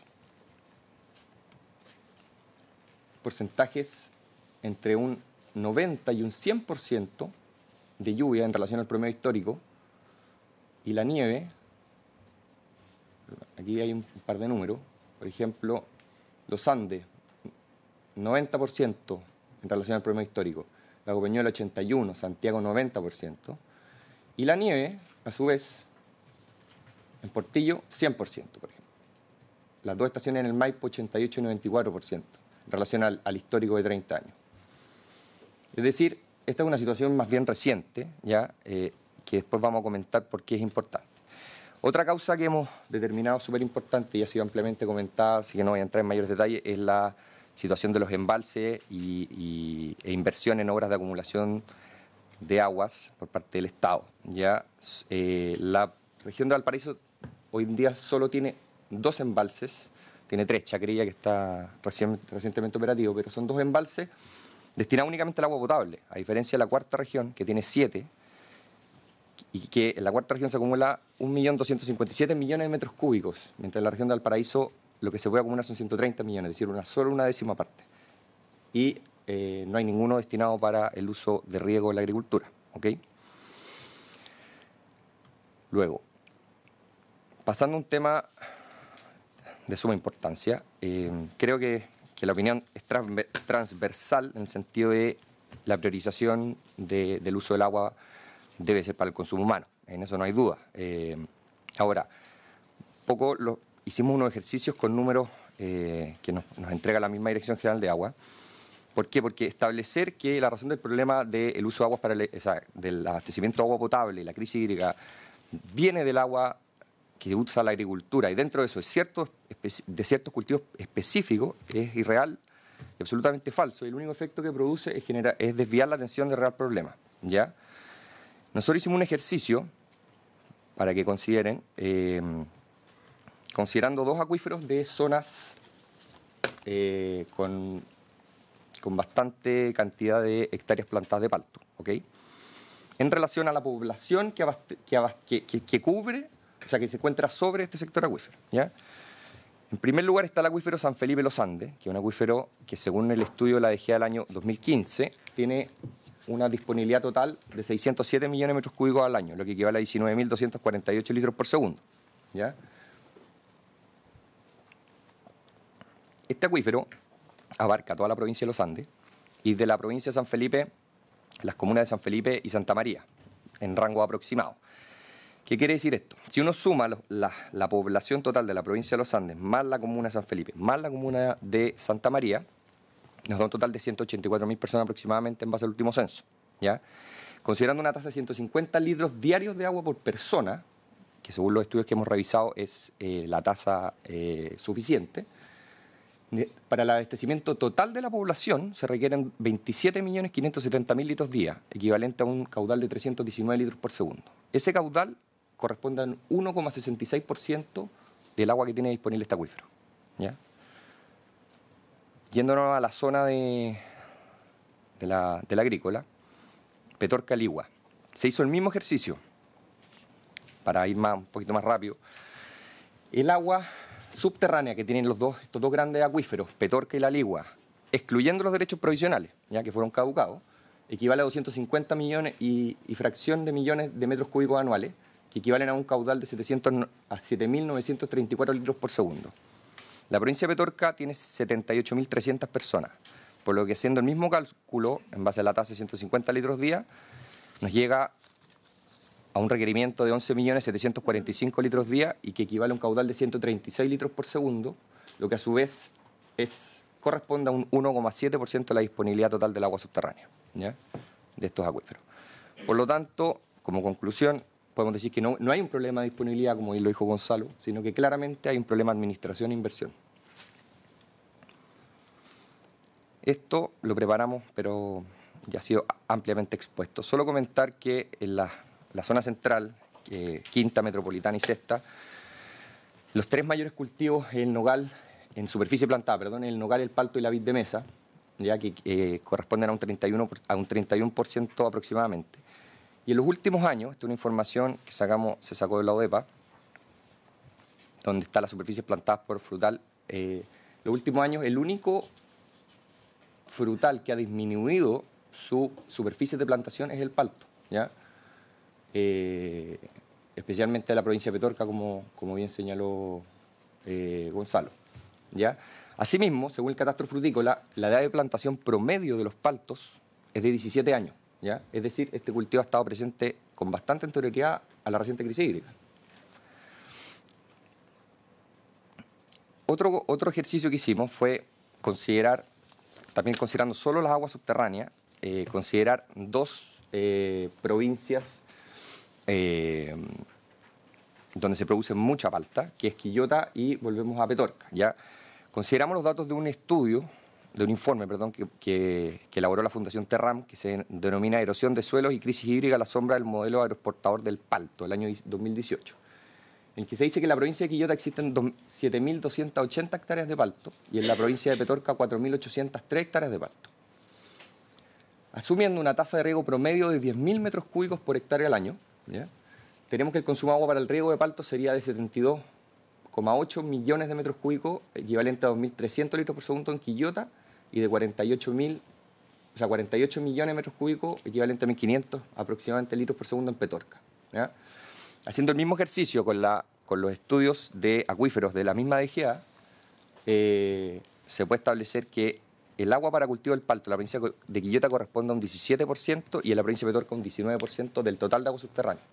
porcentajes entre un 90 y un 100% de lluvia en relación al promedio histórico, y la nieve, aquí hay un par de números, por ejemplo, los Andes, 90% en relación al promedio histórico, Lago Peñuela 81%, Santiago 90%, y la nieve, a su vez, en Portillo 100%, por ejemplo. Las dos estaciones en el Maipo 88 y 94% en relación al histórico de 30 años. Es decir, esta es una situación más bien reciente, ¿ya? Que después vamos a comentar por qué es importante. Otra causa que hemos determinado súper importante y ha sido ampliamente comentada, así que no voy a entrar en mayores detalles, es la situación de los embalses e inversión en obras de acumulación de aguas por parte del Estado, ¿ya? La región de Valparaíso hoy en día solo tiene 2 embalses, tiene 3, Chacarilla, que está recientemente operativo, pero son 2 embalses destinados únicamente al agua potable, a diferencia de la cuarta región, que tiene 7, y que en la cuarta región se acumula 1.257 millones de metros cúbicos, mientras en la región de Valparaíso lo que se puede acumular son 130 millones, es decir, solo una décima parte. Y no hay ninguno destinado para el uso de riego en la agricultura, ¿ok? Luego, pasando a un tema de suma importancia, creo que la opinión es transversal en el sentido de la priorización del uso del agua debe ser para el consumo humano, en eso no hay duda. Ahora, hicimos unos ejercicios con números que nos entrega la misma Dirección General de Agua. ¿Por qué? Porque establecer que la razón del problema del uso de aguas del abastecimiento de agua potable y la crisis hídrica viene del agua que usa la agricultura, y dentro de eso de ciertos cultivos específicos, es irreal y absolutamente falso, y el único efecto que produce es desviar la atención del real problema, ¿ya? Nosotros hicimos un ejercicio para que consideren, considerando 2 acuíferos de zonas con bastante cantidad de hectáreas plantadas de palto, ¿ok? En relación a la población que cubre, o sea, que se encuentra sobre este sector acuífero, ¿ya? En primer lugar está el acuífero San Felipe Los Andes, que es un acuífero que, según el estudio de la DGA del año 2015, tiene una disponibilidad total de 607 millones de metros cúbicos al año, lo que equivale a 19.248 litros por segundo, ¿ya? Este acuífero abarca toda la provincia de Los Andes y de la provincia de San Felipe, las comunas de San Felipe y Santa María, en rango aproximado. ¿Qué quiere decir esto? Si uno suma la población total de la provincia de Los Andes, más la comuna de San Felipe, más la comuna de Santa María, nos da un total de 184.000 personas aproximadamente en base al último censo, ¿ya? Considerando una tasa de 150 litros diarios de agua por persona, que según los estudios que hemos revisado es la tasa suficiente. Para el abastecimiento total de la población se requieren 27.570.000 litros día, equivalente a un caudal de 319 litros por segundo. Ese caudal corresponde a un 1,66% del agua que tiene disponible este acuífero, ¿ya? Yéndonos a la zona de la agrícola, Petorca Ligua. Se hizo el mismo ejercicio, para ir un poquito más rápido. El agua subterránea que tienen estos dos grandes acuíferos, Petorca y La Ligua, excluyendo los derechos provisionales, ya que fueron caducados, equivale a 250 millones y fracción de millones de metros cúbicos anuales, que equivalen a un caudal de 7.934 litros por segundo. La provincia de Petorca tiene 78.300 personas, por lo que haciendo el mismo cálculo, en base a la tasa de 150 litros día, nos llega a un requerimiento de 11.745 litros día y que equivale a un caudal de 136 litros por segundo, lo que a su vez corresponde a un 1,7% de la disponibilidad total del agua subterránea, ¿ya?, de estos acuíferos. Por lo tanto, como conclusión, podemos decir que no hay un problema de disponibilidad, como lo dijo Gonzalo, sino que claramente hay un problema de administración e inversión. Esto lo preparamos, pero ya ha sido ampliamente expuesto. Solo comentar que en la zona central, Quinta, Metropolitana y Sexta, los tres mayores cultivos, el nogal, en superficie plantada, el nogal, el palto y la vid de mesa, ya que corresponden a un 31% aproximadamente. Y en los últimos años, esta es una información que se sacó de la ODEPA, donde está la superficie plantada por frutal, los últimos años el único frutal que ha disminuido su superficie de plantación es el palto, ¿ya? Especialmente en la provincia de Petorca, como bien señaló Gonzalo, ¿ya? Asimismo, según el catastro frutícola, la edad de plantación promedio de los paltos es de 17 años, ¿ya? Es decir, este cultivo ha estado presente con bastante anterioridad a la reciente crisis hídrica. Otro ejercicio que hicimos fue considerar, también considerando solo las aguas subterráneas, considerar dos provincias donde se produce mucha palta, que es Quillota y volvemos a Petorca, ¿ya? Consideramos los datos de un estudio, de un informe, que elaboró la Fundación Terram, que se denomina Erosión de suelos y crisis hídrica a la sombra del modelo agroexportador del palto, el año 2018, en que se dice que en la provincia de Quillota existen 7.280 hectáreas de palto y en la provincia de Petorca 4.803 hectáreas de palto. Asumiendo una tasa de riego promedio de 10.000 metros cúbicos por hectárea al año, ¿ya?, tenemos que el consumo de agua para el riego de palto sería de 72,8 millones de metros cúbicos, equivalente a 2.300 litros por segundo en Quillota, y de 48 millones de metros cúbicos, equivalente a 1.500 aproximadamente litros por segundo en Petorca, ¿ya? Haciendo el mismo ejercicio con los estudios de acuíferos de la misma DGA, se puede establecer que el agua para cultivo del palto en la provincia de Quillota corresponde a un 17% y en la provincia de Petorca un 19% del total de agua subterránea.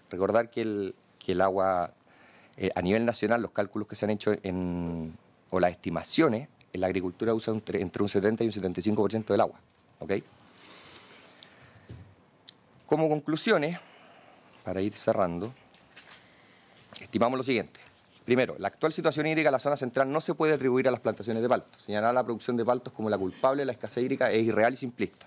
Recordar que el agua, a nivel nacional, los cálculos que se han hecho o las estimaciones, en la agricultura usa entre un 70 y un 75% del agua, ¿ok? Como conclusiones, para ir cerrando, estimamos lo siguiente. Primero, la actual situación hídrica en la zona central no se puede atribuir a las plantaciones de paltos. Señalar la producción de paltos como la culpable de la escasez hídrica es irreal y simplista.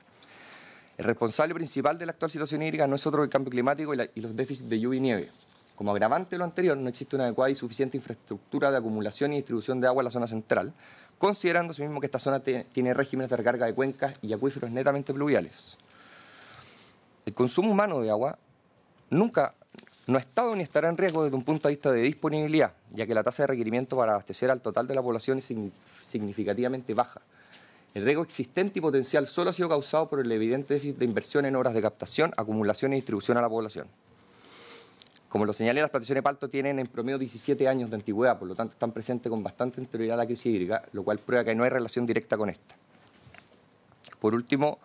El responsable principal de la actual situación hídrica no es otro que el cambio climático y los déficits de lluvia y nieve. Como agravante de lo anterior, no existe una adecuada y suficiente infraestructura de acumulación y distribución de agua en la zona central, considerando asimismo que esta zona tiene regímenes de recarga de cuencas y acuíferos netamente pluviales. El consumo humano de agua nunca no ha estado ni estará en riesgo desde un punto de vista de disponibilidad, ya que la tasa de requerimiento para abastecer al total de la población es significativamente baja. El riesgo existente y potencial solo ha sido causado por el evidente déficit de inversión en obras de captación, acumulación y distribución a la población. Como lo señalé, las plantaciones de palto tienen en promedio 17 años de antigüedad, por lo tanto están presentes con bastante anterioridad a la crisis hídrica, lo cual prueba que no hay relación directa con esta. Por último,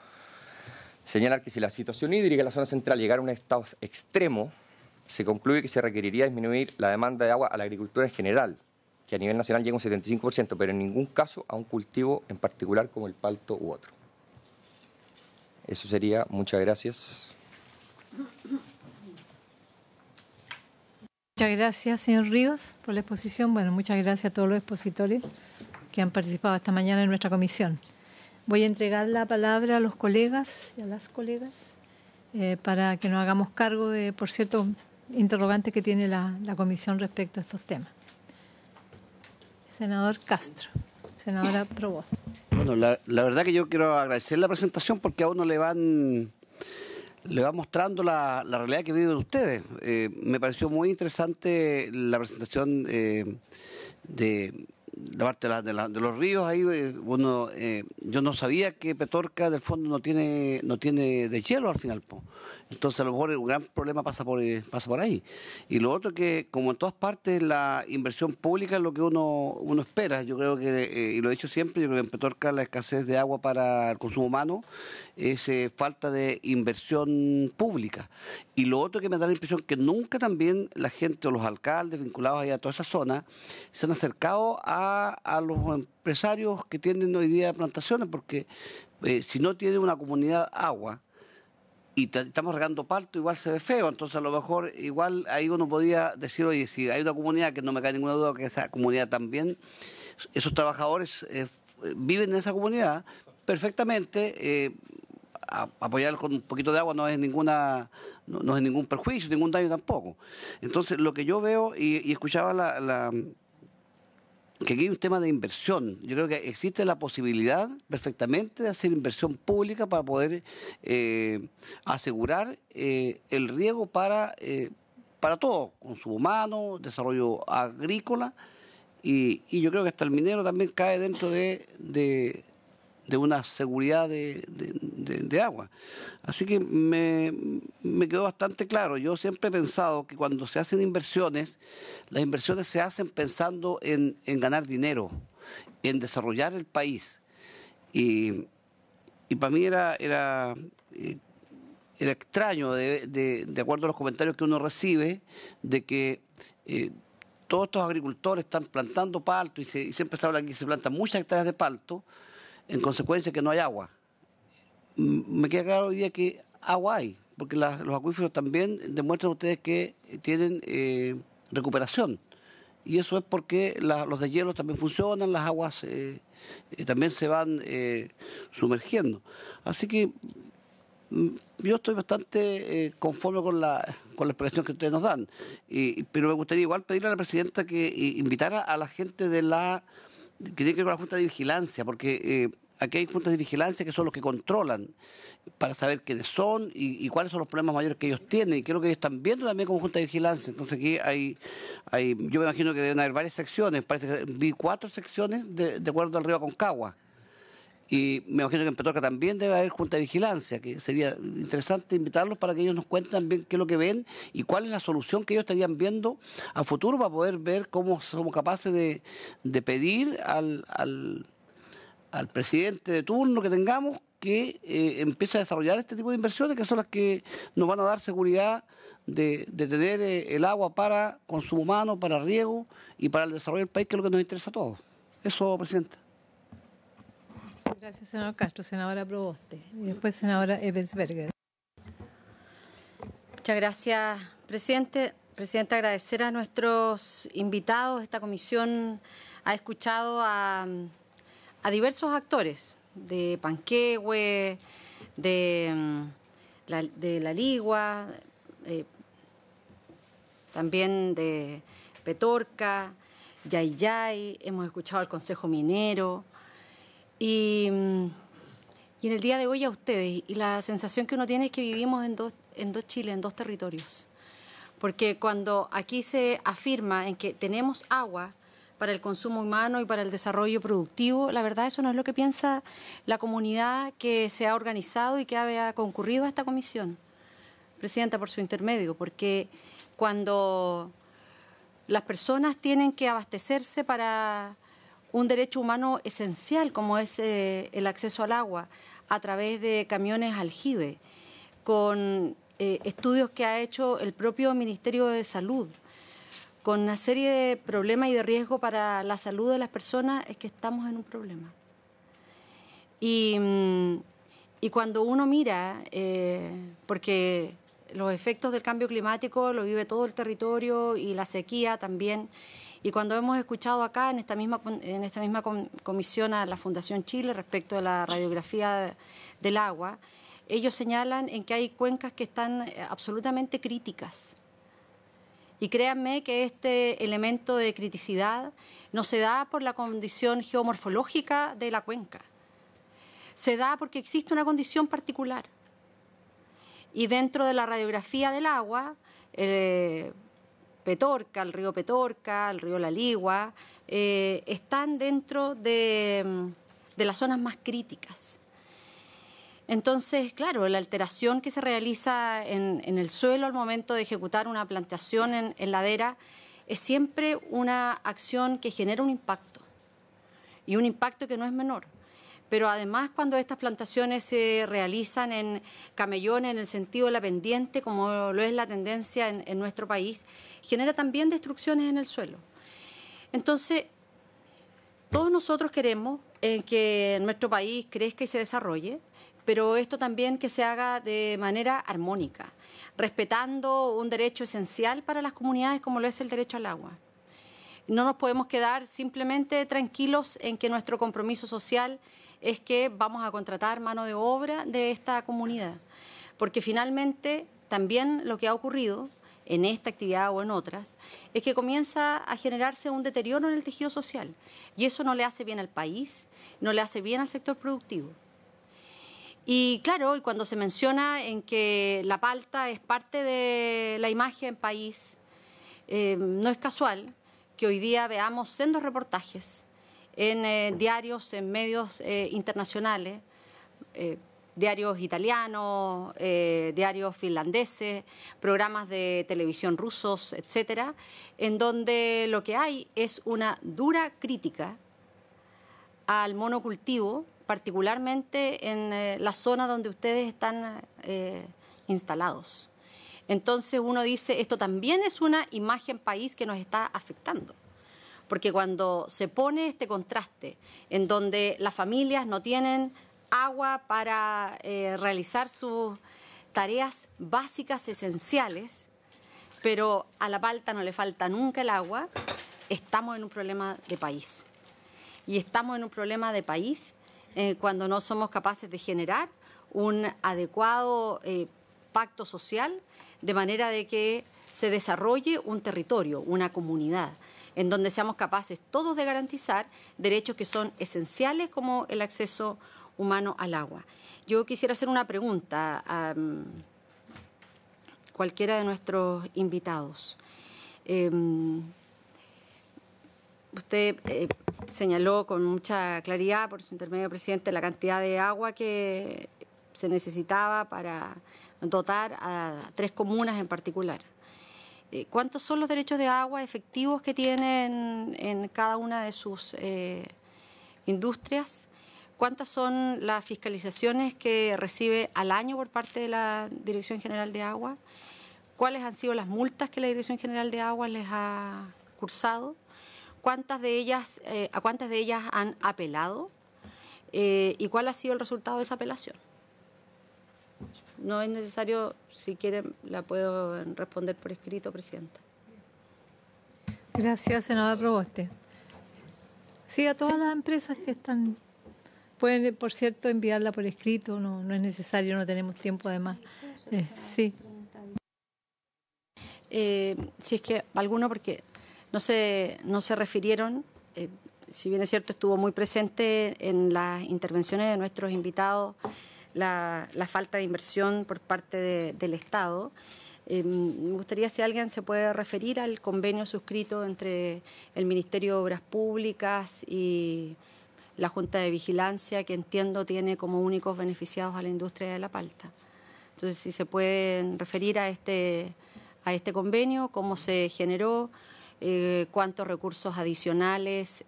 señalar que si la situación hídrica en la zona central llegara a un estado extremo, se concluye que se requeriría disminuir la demanda de agua a la agricultura en general, que a nivel nacional llega a un 75%, pero en ningún caso a un cultivo en particular como el palto u otro. Eso sería. Muchas gracias. Muchas gracias, señor Ríos, por la exposición. Bueno, muchas gracias a todos los expositores que han participado esta mañana en nuestra comisión. Voy a entregar la palabra a los colegas y a las colegas para que nos hagamos cargo de, por cierto, interrogantes que tiene la comisión respecto a estos temas. Senador Castro, senadora Provost. Bueno, la verdad que yo quiero agradecer la presentación porque a uno le va mostrando la realidad que viven ustedes. Me pareció muy interesante la presentación de la parte de los ríos. Ahí yo no sabía que Petorca del fondo no tiene deshielo al final, po. Entonces a lo mejor un gran problema pasa por ahí. Y lo otro que, como en todas partes, la inversión pública es lo que uno espera. Yo creo que, y lo he dicho siempre, yo creo que en Petorca la escasez de agua para el consumo humano es falta de inversión pública. Y lo otro que me da la impresión que nunca también la gente o los alcaldes vinculados ahí a toda esa zona se han acercado a los empresarios que tienen hoy día plantaciones, porque si no tiene una comunidad agua, y estamos regando palto, igual se ve feo. Entonces a lo mejor igual ahí uno podía decir, oye, si hay una comunidad, que no me cae ninguna duda que esa comunidad también, esos trabajadores viven en esa comunidad perfectamente, apoyar con un poquito de agua no es ningún perjuicio, ningún daño tampoco. Entonces lo que yo veo y escuchaba que aquí hay un tema de inversión. Yo creo que existe la posibilidad perfectamente de hacer inversión pública para poder asegurar el riego para todo, consumo humano, desarrollo agrícola, y yo creo que hasta el minero también cae dentro de una seguridad de agua. Así que me quedó bastante claro. Yo siempre he pensado que cuando se hacen inversiones, las inversiones se hacen pensando en ganar dinero, en desarrollar el país. Y para mí era extraño, de acuerdo a los comentarios que uno recibe, de que todos estos agricultores están plantando palto, y siempre se habla aquí que se plantan muchas hectáreas de palto, en consecuencia que no hay agua. Me queda claro hoy día que agua hay, porque los acuíferos también demuestran ustedes que tienen recuperación. Y eso es porque los deshielos también funcionan, las aguas también se van sumergiendo. Así que yo estoy bastante conforme con la explicación que ustedes nos dan. Pero me gustaría igual pedirle a la presidenta que invitara a la gente que tiene que ver con la Junta de Vigilancia, porque aquí hay juntas de vigilancia que son los que controlan para saber quiénes son y cuáles son los problemas mayores que ellos tienen, y creo que ellos están viendo también como Junta de Vigilancia. Entonces aquí yo me imagino que deben haber varias secciones. Parece que vi 4 secciones de acuerdo al río Aconcagua, y me imagino que en Petorca también debe haber Junta de Vigilancia, que sería interesante invitarlos para que ellos nos cuenten también qué es lo que ven y cuál es la solución que ellos estarían viendo a futuro, para poder ver cómo somos capaces de pedir al presidente de turno que tengamos que empiece a desarrollar este tipo de inversiones, que son las que nos van a dar seguridad de tener el agua para consumo humano, para riego y para el desarrollo del país, que es lo que nos interesa a todos. Eso, presidenta. Gracias, senador Castro. Senadora Proboste. Y después, senadora Ebensberger. Muchas gracias, presidente. Presidenta, agradecer a nuestros invitados. Esta comisión ha escuchado a diversos actores de Panquehue, de La Ligua, también de Petorca, Yayay, hemos escuchado al Consejo Minero, y en el día de hoy a ustedes. Y la sensación que uno tiene es que vivimos en dos Chile, en dos territorios. Porque cuando aquí se afirma en que tenemos agua para el consumo humano y para el desarrollo productivo, la verdad eso no es lo que piensa la comunidad que se ha organizado y que ha concurrido a esta comisión. Presidenta, por su intermedio, porque cuando las personas tienen que abastecerse para un derecho humano esencial como es el acceso al agua a través de camiones aljibe, con estudios que ha hecho el propio Ministerio de Salud, con una serie de problemas y de riesgo para la salud de las personas, es que estamos en un problema. Y cuando uno mira, porque los efectos del cambio climático lo vive todo el territorio y la sequía también. Y cuando hemos escuchado acá en esta misma comisión a la Fundación Chile respecto de la radiografía del agua, ellos señalan en que hay cuencas que están absolutamente críticas. Y créanme que este elemento de criticidad no se da por la condición geomorfológica de la cuenca. Se da porque existe una condición particular. Y dentro de la radiografía del agua, Petorca, el río Petorca, el río La Ligua, están dentro de las zonas más críticas. Entonces, claro, la alteración que se realiza en el suelo al momento de ejecutar una plantación en ladera es siempre una acción que genera un impacto, y un impacto que no es menor. Pero además, cuando estas plantaciones se realizan en camellones en el sentido de la pendiente, como lo es la tendencia en nuestro país, genera también destrucciones en el suelo. Entonces, todos nosotros queremos que nuestro país crezca y se desarrolle, pero esto también que se haga de manera armónica, respetando un derecho esencial para las comunidades como lo es el derecho al agua. No nos podemos quedar simplemente tranquilos en que nuestro compromiso social es que vamos a contratar mano de obra de esta comunidad, porque finalmente también lo que ha ocurrido en esta actividad o en otras es que comienza a generarse un deterioro en el tejido social, y eso no le hace bien al país, no le hace bien al sector productivo. Y claro, y cuando se menciona en que la palta es parte de la imagen país, no es casual que hoy día veamos sendos reportajes en diarios, en medios internacionales, diarios italianos, diarios finlandeses, programas de televisión rusos, etcétera, en donde lo que hay es una dura crítica al monocultivo, particularmente en la zona donde ustedes están instalados. Entonces uno dice, esto también es una imagen país que nos está afectando, porque cuando se pone este contraste en donde las familias no tienen agua para realizar sus tareas básicas esenciales, pero a la palta no le falta nunca el agua, estamos en un problema de país. Y estamos en un problema de país cuando no somos capaces de generar un adecuado pacto social, de manera de que se desarrolle un territorio, una comunidad, en donde seamos capaces todos de garantizar derechos que son esenciales, como el acceso humano al agua. Yo quisiera hacer una pregunta a cualquiera de nuestros invitados. Usted señaló con mucha claridad, por su intermedio, presidente, la cantidad de agua que se necesitaba para dotar a 3 comunas en particular. ¿Cuántos son los derechos de agua efectivos que tienen en cada una de sus industrias? ¿Cuántas son las fiscalizaciones que recibe al año por parte de la Dirección General de Agua? ¿Cuáles han sido las multas que la Dirección General de Agua les ha cursado? ¿A cuántas de ellas han apelado? ¿Y cuál ha sido el resultado de esa apelación? No es necesario, si quieren, la puedo responder por escrito, presidenta. Gracias, senadora Proboste. Sí, a todas las empresas que están, pueden, por cierto, enviarla por escrito, no es necesario, no tenemos tiempo además. Sí. Si es que alguno, porque no se refirieron, si bien es cierto, estuvo muy presente en las intervenciones de nuestros invitados la falta de inversión por parte del Estado. Me gustaría si alguien se puede referir al convenio suscrito entre el Ministerio de Obras Públicas y la Junta de Vigilancia, que entiendo tiene como únicos beneficiados a la industria de la palta. Entonces, si se pueden referir a este convenio, cómo se generó, cuántos recursos adicionales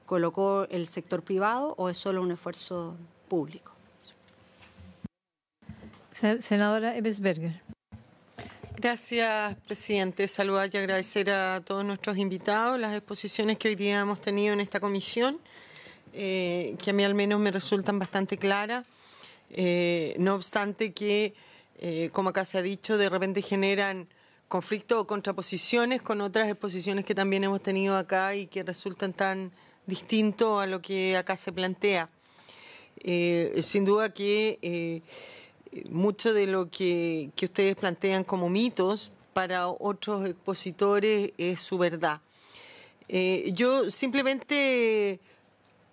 colocó el sector privado, o es solo un esfuerzo público. Senadora Ebesberger. Gracias, presidente. Saludar y agradecer a todos nuestros invitados las exposiciones que hoy día hemos tenido en esta comisión, que a mí al menos me resultan bastante claras. No obstante que como acá se ha dicho, de repente generan conflictos o contraposiciones con otras exposiciones que también hemos tenido acá y que resultan tan distintos a lo que acá se plantea. Sin duda que mucho de lo que ustedes plantean como mitos para otros expositores es su verdad. Yo simplemente,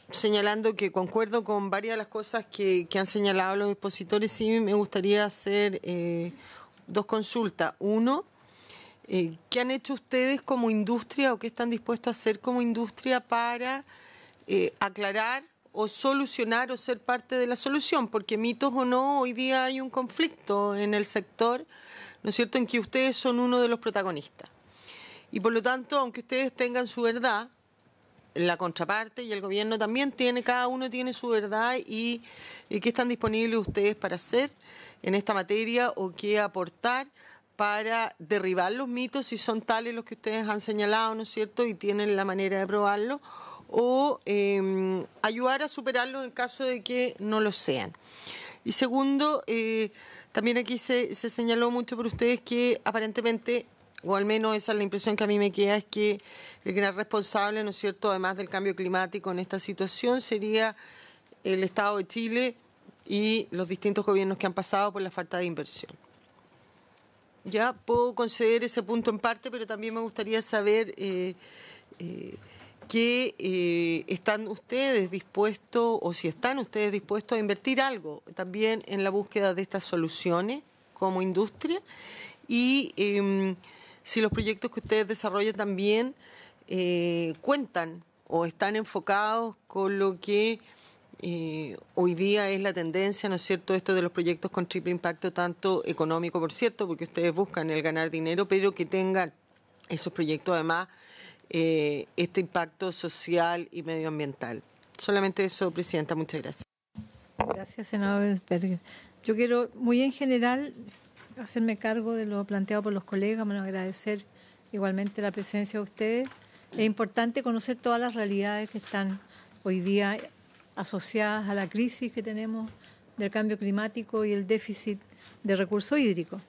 señalando que concuerdo con varias de las cosas que han señalado los expositores, sí me gustaría hacer dos consultas. Uno, ¿qué han hecho ustedes como industria o qué están dispuestos a hacer como industria para aclarar o solucionar o ser parte de la solución? Porque mitos o no, hoy día hay un conflicto en el sector, ¿no es cierto?, en que ustedes son uno de los protagonistas. Y por lo tanto, aunque ustedes tengan su verdad, la contraparte y el gobierno también tiene, cada uno tiene su verdad y qué están disponibles ustedes para hacer en esta materia o qué aportar para derribar los mitos si son tales los que ustedes han señalado, ¿no es cierto?, y tienen la manera de probarlo, o ayudar a superarlos en caso de que no lo sean. Y segundo, también aquí se señaló mucho por ustedes que aparentemente, o al menos esa es la impresión que a mí me queda, es que el gran responsable, ¿no es cierto?, además del cambio climático en esta situación, sería el Estado de Chile y los distintos gobiernos que han pasado por la falta de inversión. Ya puedo conceder ese punto en parte, pero también me gustaría saber que están ustedes dispuestos, o si están ustedes dispuestos a invertir algo también en la búsqueda de estas soluciones como industria, y si los proyectos que ustedes desarrollan también cuentan o están enfocados con lo que hoy día es la tendencia, ¿no es cierto?, esto de los proyectos con triple impacto, tanto económico, por cierto, porque ustedes buscan el ganar dinero, pero que tengan esos proyectos además este impacto social y medioambiental. Solamente eso, Presidenta. Muchas gracias. Gracias, senador Berger. Yo quiero, muy en general, hacerme cargo de lo planteado por los colegas, bueno, agradecer igualmente la presencia de ustedes. Es importante conocer todas las realidades que están hoy día asociadas a la crisis que tenemos del cambio climático y el déficit de recursos hídricos.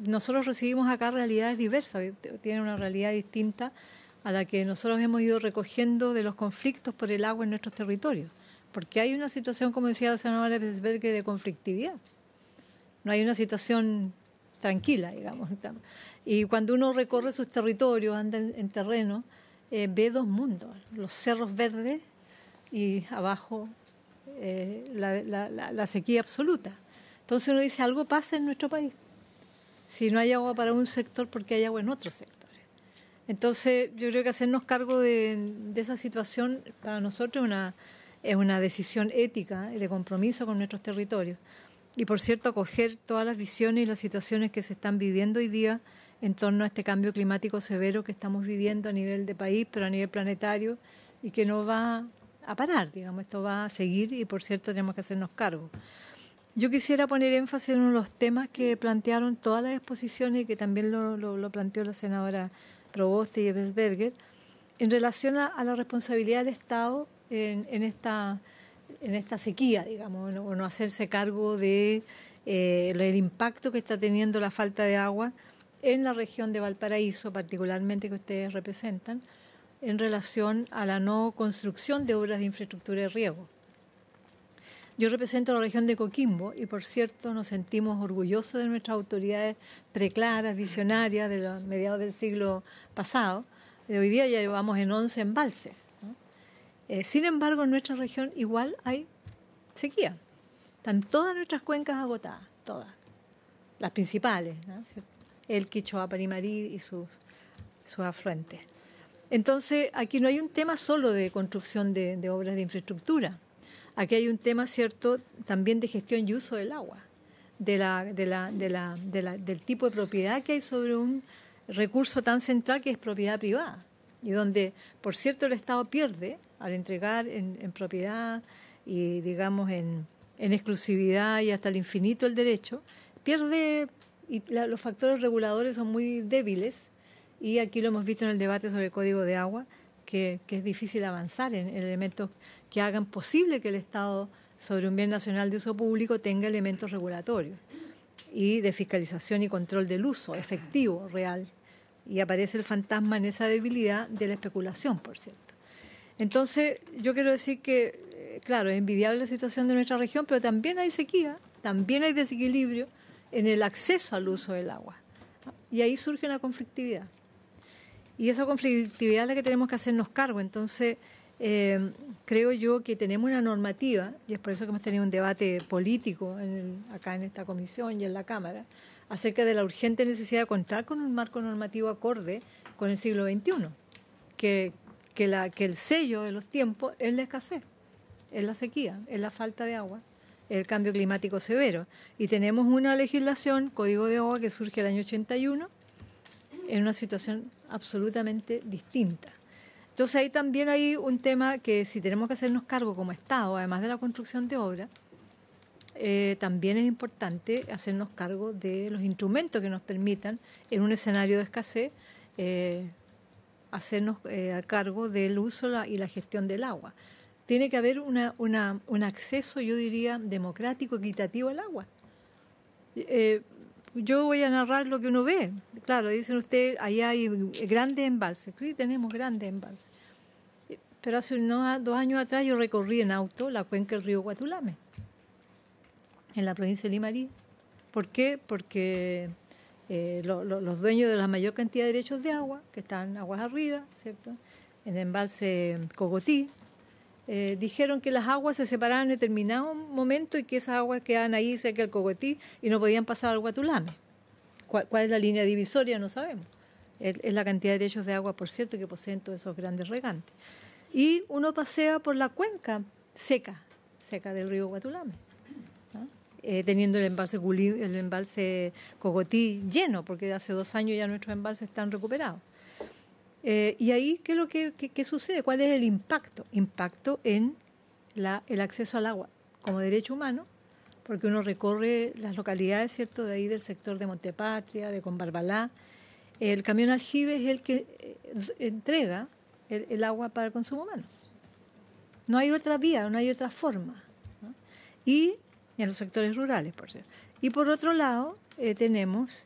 Nosotros recibimos acá realidades diversas, tienen una realidad distinta a la que nosotros hemos ido recogiendo de los conflictos por el agua en nuestros territorios, porque hay una situación, como decía la senadora Berger, de conflictividad. No hay una situación tranquila, digamos. Y cuando uno recorre sus territorios, anda en terreno, ve dos mundos, los cerros verdes y abajo la sequía absoluta. Entonces uno dice, algo pasa en nuestro país. Si no hay agua para un sector, porque hay agua en otros sectores. Entonces yo creo que hacernos cargo de esa situación para nosotros es una decisión ética y de compromiso con nuestros territorios. Y por cierto, acoger todas las visiones y las situaciones que se están viviendo hoy día en torno a este cambio climático severo que estamos viviendo a nivel de país, pero a nivel planetario, y que no va a parar, digamos, esto va a seguir y por cierto tenemos que hacernos cargo. Yo quisiera poner énfasis en uno de los temas que plantearon todas las exposiciones y que también lo planteó la senadora Proboste y Ebesberger, en relación a la responsabilidad del Estado en esta sequía, digamos, o no hacerse cargo de el impacto que está teniendo la falta de agua en la región de Valparaíso, particularmente que ustedes representan, en relación a la no construcción de obras de infraestructura de riego. Yo represento la región de Coquimbo y, por cierto, nos sentimos orgullosos de nuestras autoridades preclaras, visionarias de los mediados del siglo pasado. Hoy día ya llevamos en 11 embalses, ¿no? Sin embargo, en nuestra región igual hay sequía. Están todas nuestras cuencas agotadas, todas. Las principales, ¿no? El Quichua, Parimarí y sus afluentes. Entonces, aquí no hay un tema solo de construcción de obras de infraestructura. Aquí hay un tema, cierto, también de gestión y uso del agua, del tipo de propiedad que hay sobre un recurso tan central que es propiedad privada, y donde, por cierto, el Estado pierde al entregar en propiedad y, digamos, en exclusividad y hasta el infinito el derecho, pierde, y los factores reguladores son muy débiles, y aquí lo hemos visto en el debate sobre el Código de Agua, que es difícil avanzar en elementos que hagan posible que el Estado sobre un bien nacional de uso público tenga elementos regulatorios y de fiscalización y control del uso efectivo, real. Y aparece el fantasma en esa debilidad de la especulación, por cierto. Entonces, yo quiero decir que, claro, es envidiable la situación de nuestra región, pero también hay sequía, también hay desequilibrio en el acceso al uso del agua. Y ahí surge una conflictividad. Y esa conflictividad es la que tenemos que hacernos cargo. Entonces, creo yo que tenemos una normativa, y es por eso que hemos tenido un debate político acá en esta comisión y en la Cámara, acerca de la urgente necesidad de contar con un marco normativo acorde con el siglo XXI, que el sello de los tiempos es la escasez, es la sequía, es la falta de agua, es el cambio climático severo. Y tenemos una legislación, Código de Agua, que surge el año 81, en una situación absolutamente distinta. Entonces ahí también hay un tema que si tenemos que hacernos cargo como Estado, además de la construcción de obras, también es importante hacernos cargo de los instrumentos que nos permitan, en un escenario de escasez, hacernos a cargo del uso y la gestión del agua. Tiene que haber un acceso, yo diría, democrático, equitativo al agua. Yo voy a narrar lo que uno ve. Claro, dicen ustedes, allá hay grandes embalses. Sí, tenemos grandes embalses. Pero hace 2 años atrás yo recorrí en auto la cuenca del río Guatulame, en la provincia de Limarí. ¿Por qué? Porque los dueños de la mayor cantidad de derechos de agua, que están aguas arriba, ¿cierto?, en el embalse Cogotí, dijeron que las aguas se separaban en determinado momento y que esas aguas quedaban ahí cerca del Cogotí y no podían pasar al Guatulame. ¿Cuál es la línea divisoria? No sabemos. Es la cantidad de derechos de agua, por cierto, que poseen todos esos grandes regantes. Y uno pasea por la cuenca seca del río Guatulame, ¿no? Teniendo el embalse Cogotí lleno, porque hace 2 años ya nuestros embalses están recuperados. Y ahí, ¿qué es lo que sucede? ¿Cuál es el impacto? Impacto en el acceso al agua como derecho humano, porque uno recorre las localidades, ¿cierto?, de ahí del sector de Montepatria, de Combarbalá. El camión aljibe es el que entrega el agua para el consumo humano. No hay otra vía, no hay otra forma, ¿no? Y en los sectores rurales, por cierto. Y por otro lado, tenemos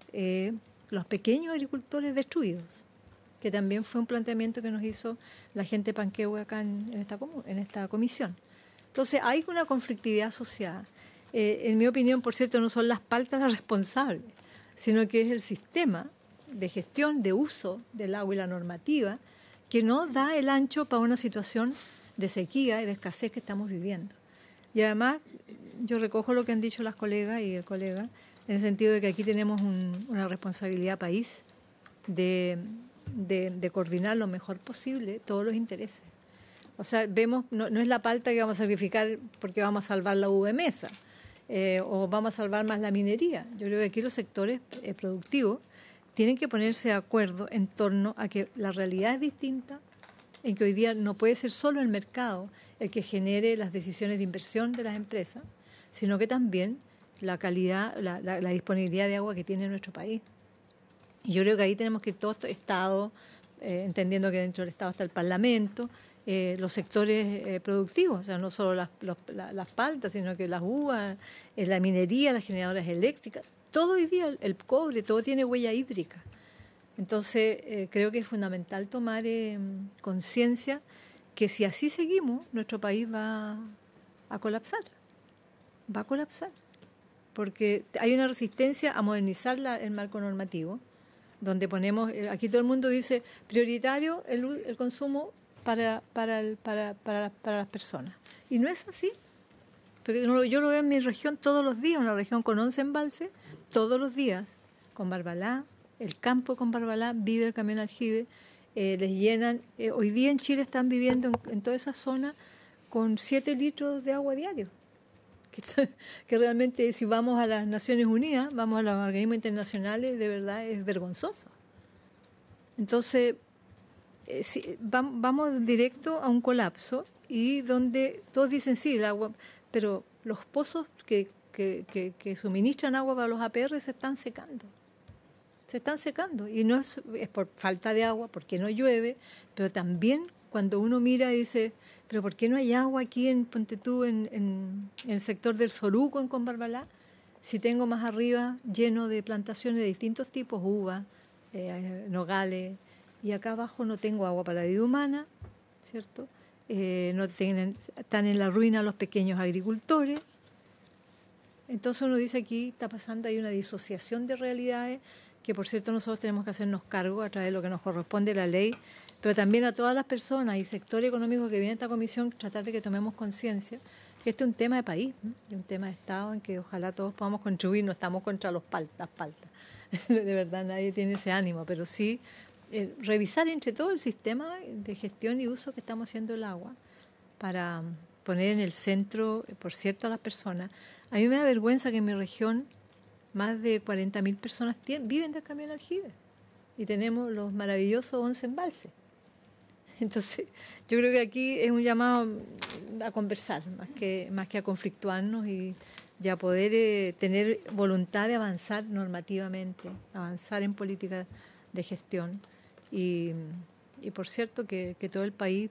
los pequeños agricultores destruidos, que también fue un planteamiento que nos hizo la gente de Panquehue acá en esta comisión. Entonces, hay una conflictividad asociada. En mi opinión, por cierto, no son las paltas las responsables, sino que es el sistema de gestión, de uso del agua y la normativa, que no da el ancho para una situación de sequía y de escasez que estamos viviendo. Y además, yo recojo lo que han dicho las colegas y el colega, en el sentido de que aquí tenemos una responsabilidad país de coordinar lo mejor posible todos los intereses. O sea, vemos, no es la palta que vamos a sacrificar porque vamos a salvar la uva de mesa o vamos a salvar más la minería. Yo creo que aquí los sectores productivos tienen que ponerse de acuerdo en torno a que la realidad es distinta, en que hoy día no puede ser solo el mercado el que genere las decisiones de inversión de las empresas, sino que también la calidad, la disponibilidad de agua que tiene nuestro país. Y yo creo que ahí tenemos que ir todos Estados, entendiendo que dentro del Estado está el Parlamento, los sectores productivos, o sea, no solo las paltas, sino que las uvas, la minería, las generadoras eléctricas. Todo hoy día, el cobre, todo tiene huella hídrica. Entonces, creo que es fundamental tomar conciencia que si así seguimos, nuestro país va a colapsar. Va a colapsar. Porque hay una resistencia a modernizar el marco normativo, donde ponemos, aquí todo el mundo dice, prioritario el consumo para las personas. Y no es así. Porque yo lo veo en mi región todos los días, una región con 11 embalses, todos los días, con Barbalá, el campo con Barbalá, vive el camión aljibe, les llenan, hoy día en Chile están viviendo en toda esa zona con 7 litros de agua diario, que realmente si vamos a las Naciones Unidas, vamos a los organismos internacionales, de verdad es vergonzoso. Entonces, vamos directo a un colapso y donde todos dicen sí, el agua, pero los pozos que suministran agua para los APR se están secando. Se están secando y no es por falta de agua, porque no llueve, pero también cuando uno mira y dice, pero ¿por qué no hay agua aquí en Ponte tú, en el sector del Soruco, en Combarbalá? Si tengo más arriba lleno de plantaciones de distintos tipos, uvas, nogales, y acá abajo no tengo agua para la vida humana, ¿cierto? Están en la ruina los pequeños agricultores. Entonces uno dice aquí está pasando, hay una disociación de realidades que por cierto nosotros tenemos que hacernos cargo a través de lo que nos corresponde la ley, pero también a todas las personas y sectores económicos que vienen a esta comisión, tratar de que tomemos conciencia que este es un tema de país, y un tema de Estado en que ojalá todos podamos contribuir, no estamos contra las paltas. De verdad nadie tiene ese ánimo, pero sí revisar entre todo el sistema de gestión y uso que estamos haciendo del agua para poner en el centro, por cierto, a las personas. A mí me da vergüenza que en mi región más de 40.000 personas viven del camión aljibe y tenemos los maravillosos 11 embalses. Entonces, yo creo que aquí es un llamado a conversar, más que a conflictuarnos y a poder tener voluntad de avanzar normativamente, avanzar en políticas de gestión y por cierto, que todo el país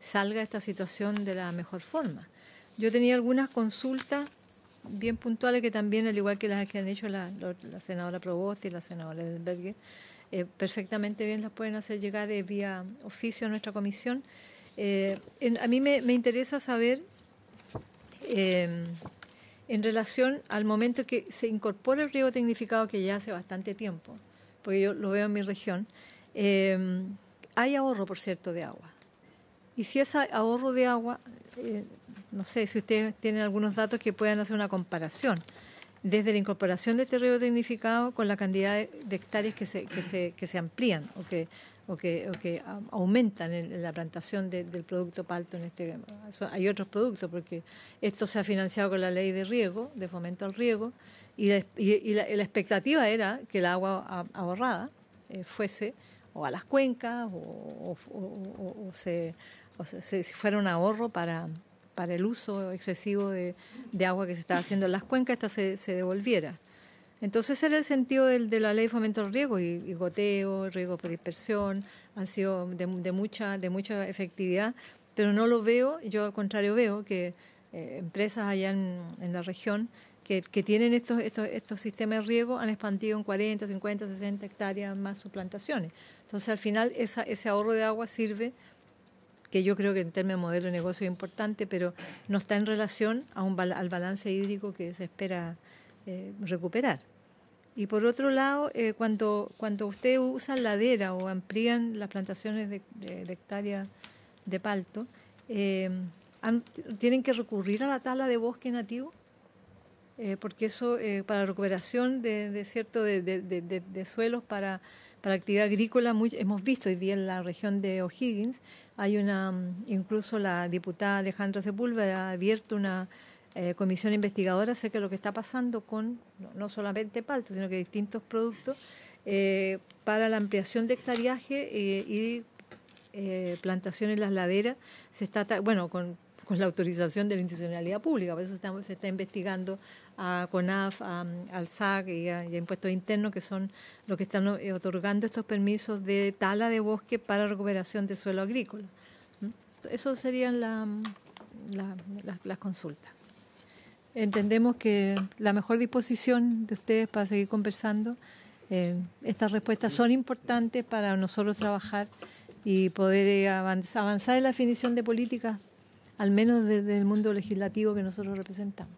salga de esta situación de la mejor forma. Yo tenía algunas consultas bien puntuales que también, al igual que las que han hecho la senadora Proboste y la senadora Berger, perfectamente bien las pueden hacer llegar vía oficio a nuestra comisión. A mí me interesa saber, en relación al momento que se incorpora el riego tecnificado, que ya hace bastante tiempo, porque yo lo veo en mi región, hay ahorro, por cierto, de agua. Y si ese ahorro de agua, no sé si ustedes tienen algunos datos que puedan hacer una comparación desde la incorporación de este riego tecnificado con la cantidad de hectáreas que se amplían o que aumentan en la plantación del producto palto. Hay otros productos, porque esto se ha financiado con la ley de riego, de fomento al riego, y la expectativa era que el agua ahorrada fuese o a las cuencas o si fuera un ahorro para el uso excesivo de agua que se estaba haciendo en las cuencas, esta se devolviera. Entonces ese era el sentido de la ley de fomento al riego, y goteo, riego por dispersión, han sido de mucha efectividad, pero no lo veo, yo al contrario veo que empresas allá en la región que tienen estos sistemas de riego han expandido en 40, 50, 60 hectáreas más sus plantaciones. Entonces al final ese ahorro de agua sirve, que yo creo que en términos de modelo de negocio es importante, pero no está en relación al balance hídrico que se espera recuperar. Y por otro lado, cuando ustedes usan ladera o amplían las plantaciones de hectáreas de palto, tienen que recurrir a la tala de bosque nativo, porque eso para la recuperación de suelos para actividad agrícola, hemos visto hoy día en la región de O'Higgins, hay incluso la diputada Alejandra Sepúlveda ha abierto una comisión investigadora acerca de lo que está pasando con no solamente palto, sino que distintos productos para la ampliación de hectareaje y plantación en las laderas. Se está, con la autorización de la institucionalidad pública, por eso se está investigando a CONAF, al SAC y a Impuestos Internos, que son los que están otorgando estos permisos de tala de bosque para recuperación de suelo agrícola. Eso serían las consultas. Entendemos que la mejor disposición de ustedes para seguir conversando, estas respuestas son importantes para nosotros trabajar y poder avanzar en la definición de políticas, al menos desde el mundo legislativo que nosotros representamos.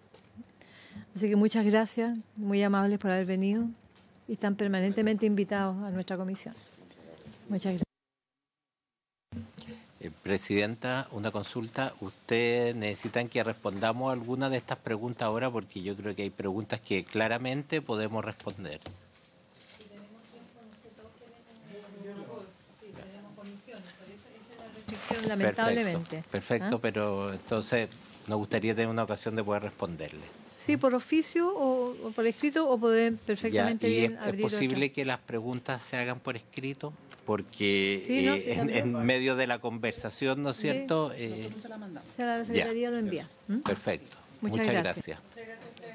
Así que muchas gracias, muy amables por haber venido, y están permanentemente invitados a nuestra comisión. Muchas gracias. Presidenta, una consulta. ¿Ustedes necesitan que respondamos a alguna de estas preguntas ahora? Porque yo creo que hay preguntas que claramente podemos responder. Si tenemos tiempo, no sé, todos tenemos comisiones, por eso esa es la restricción, lamentablemente. Perfecto, pero entonces nos gustaría tener una ocasión de poder responderle. Sí, por oficio o por escrito, o poder perfectamente bien abrir. ¿Es posible que las preguntas se hagan por escrito? Porque en medio de la conversación, ¿no es cierto? La Secretaría lo envía. Perfecto. Muchas gracias.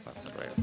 Hasta luego.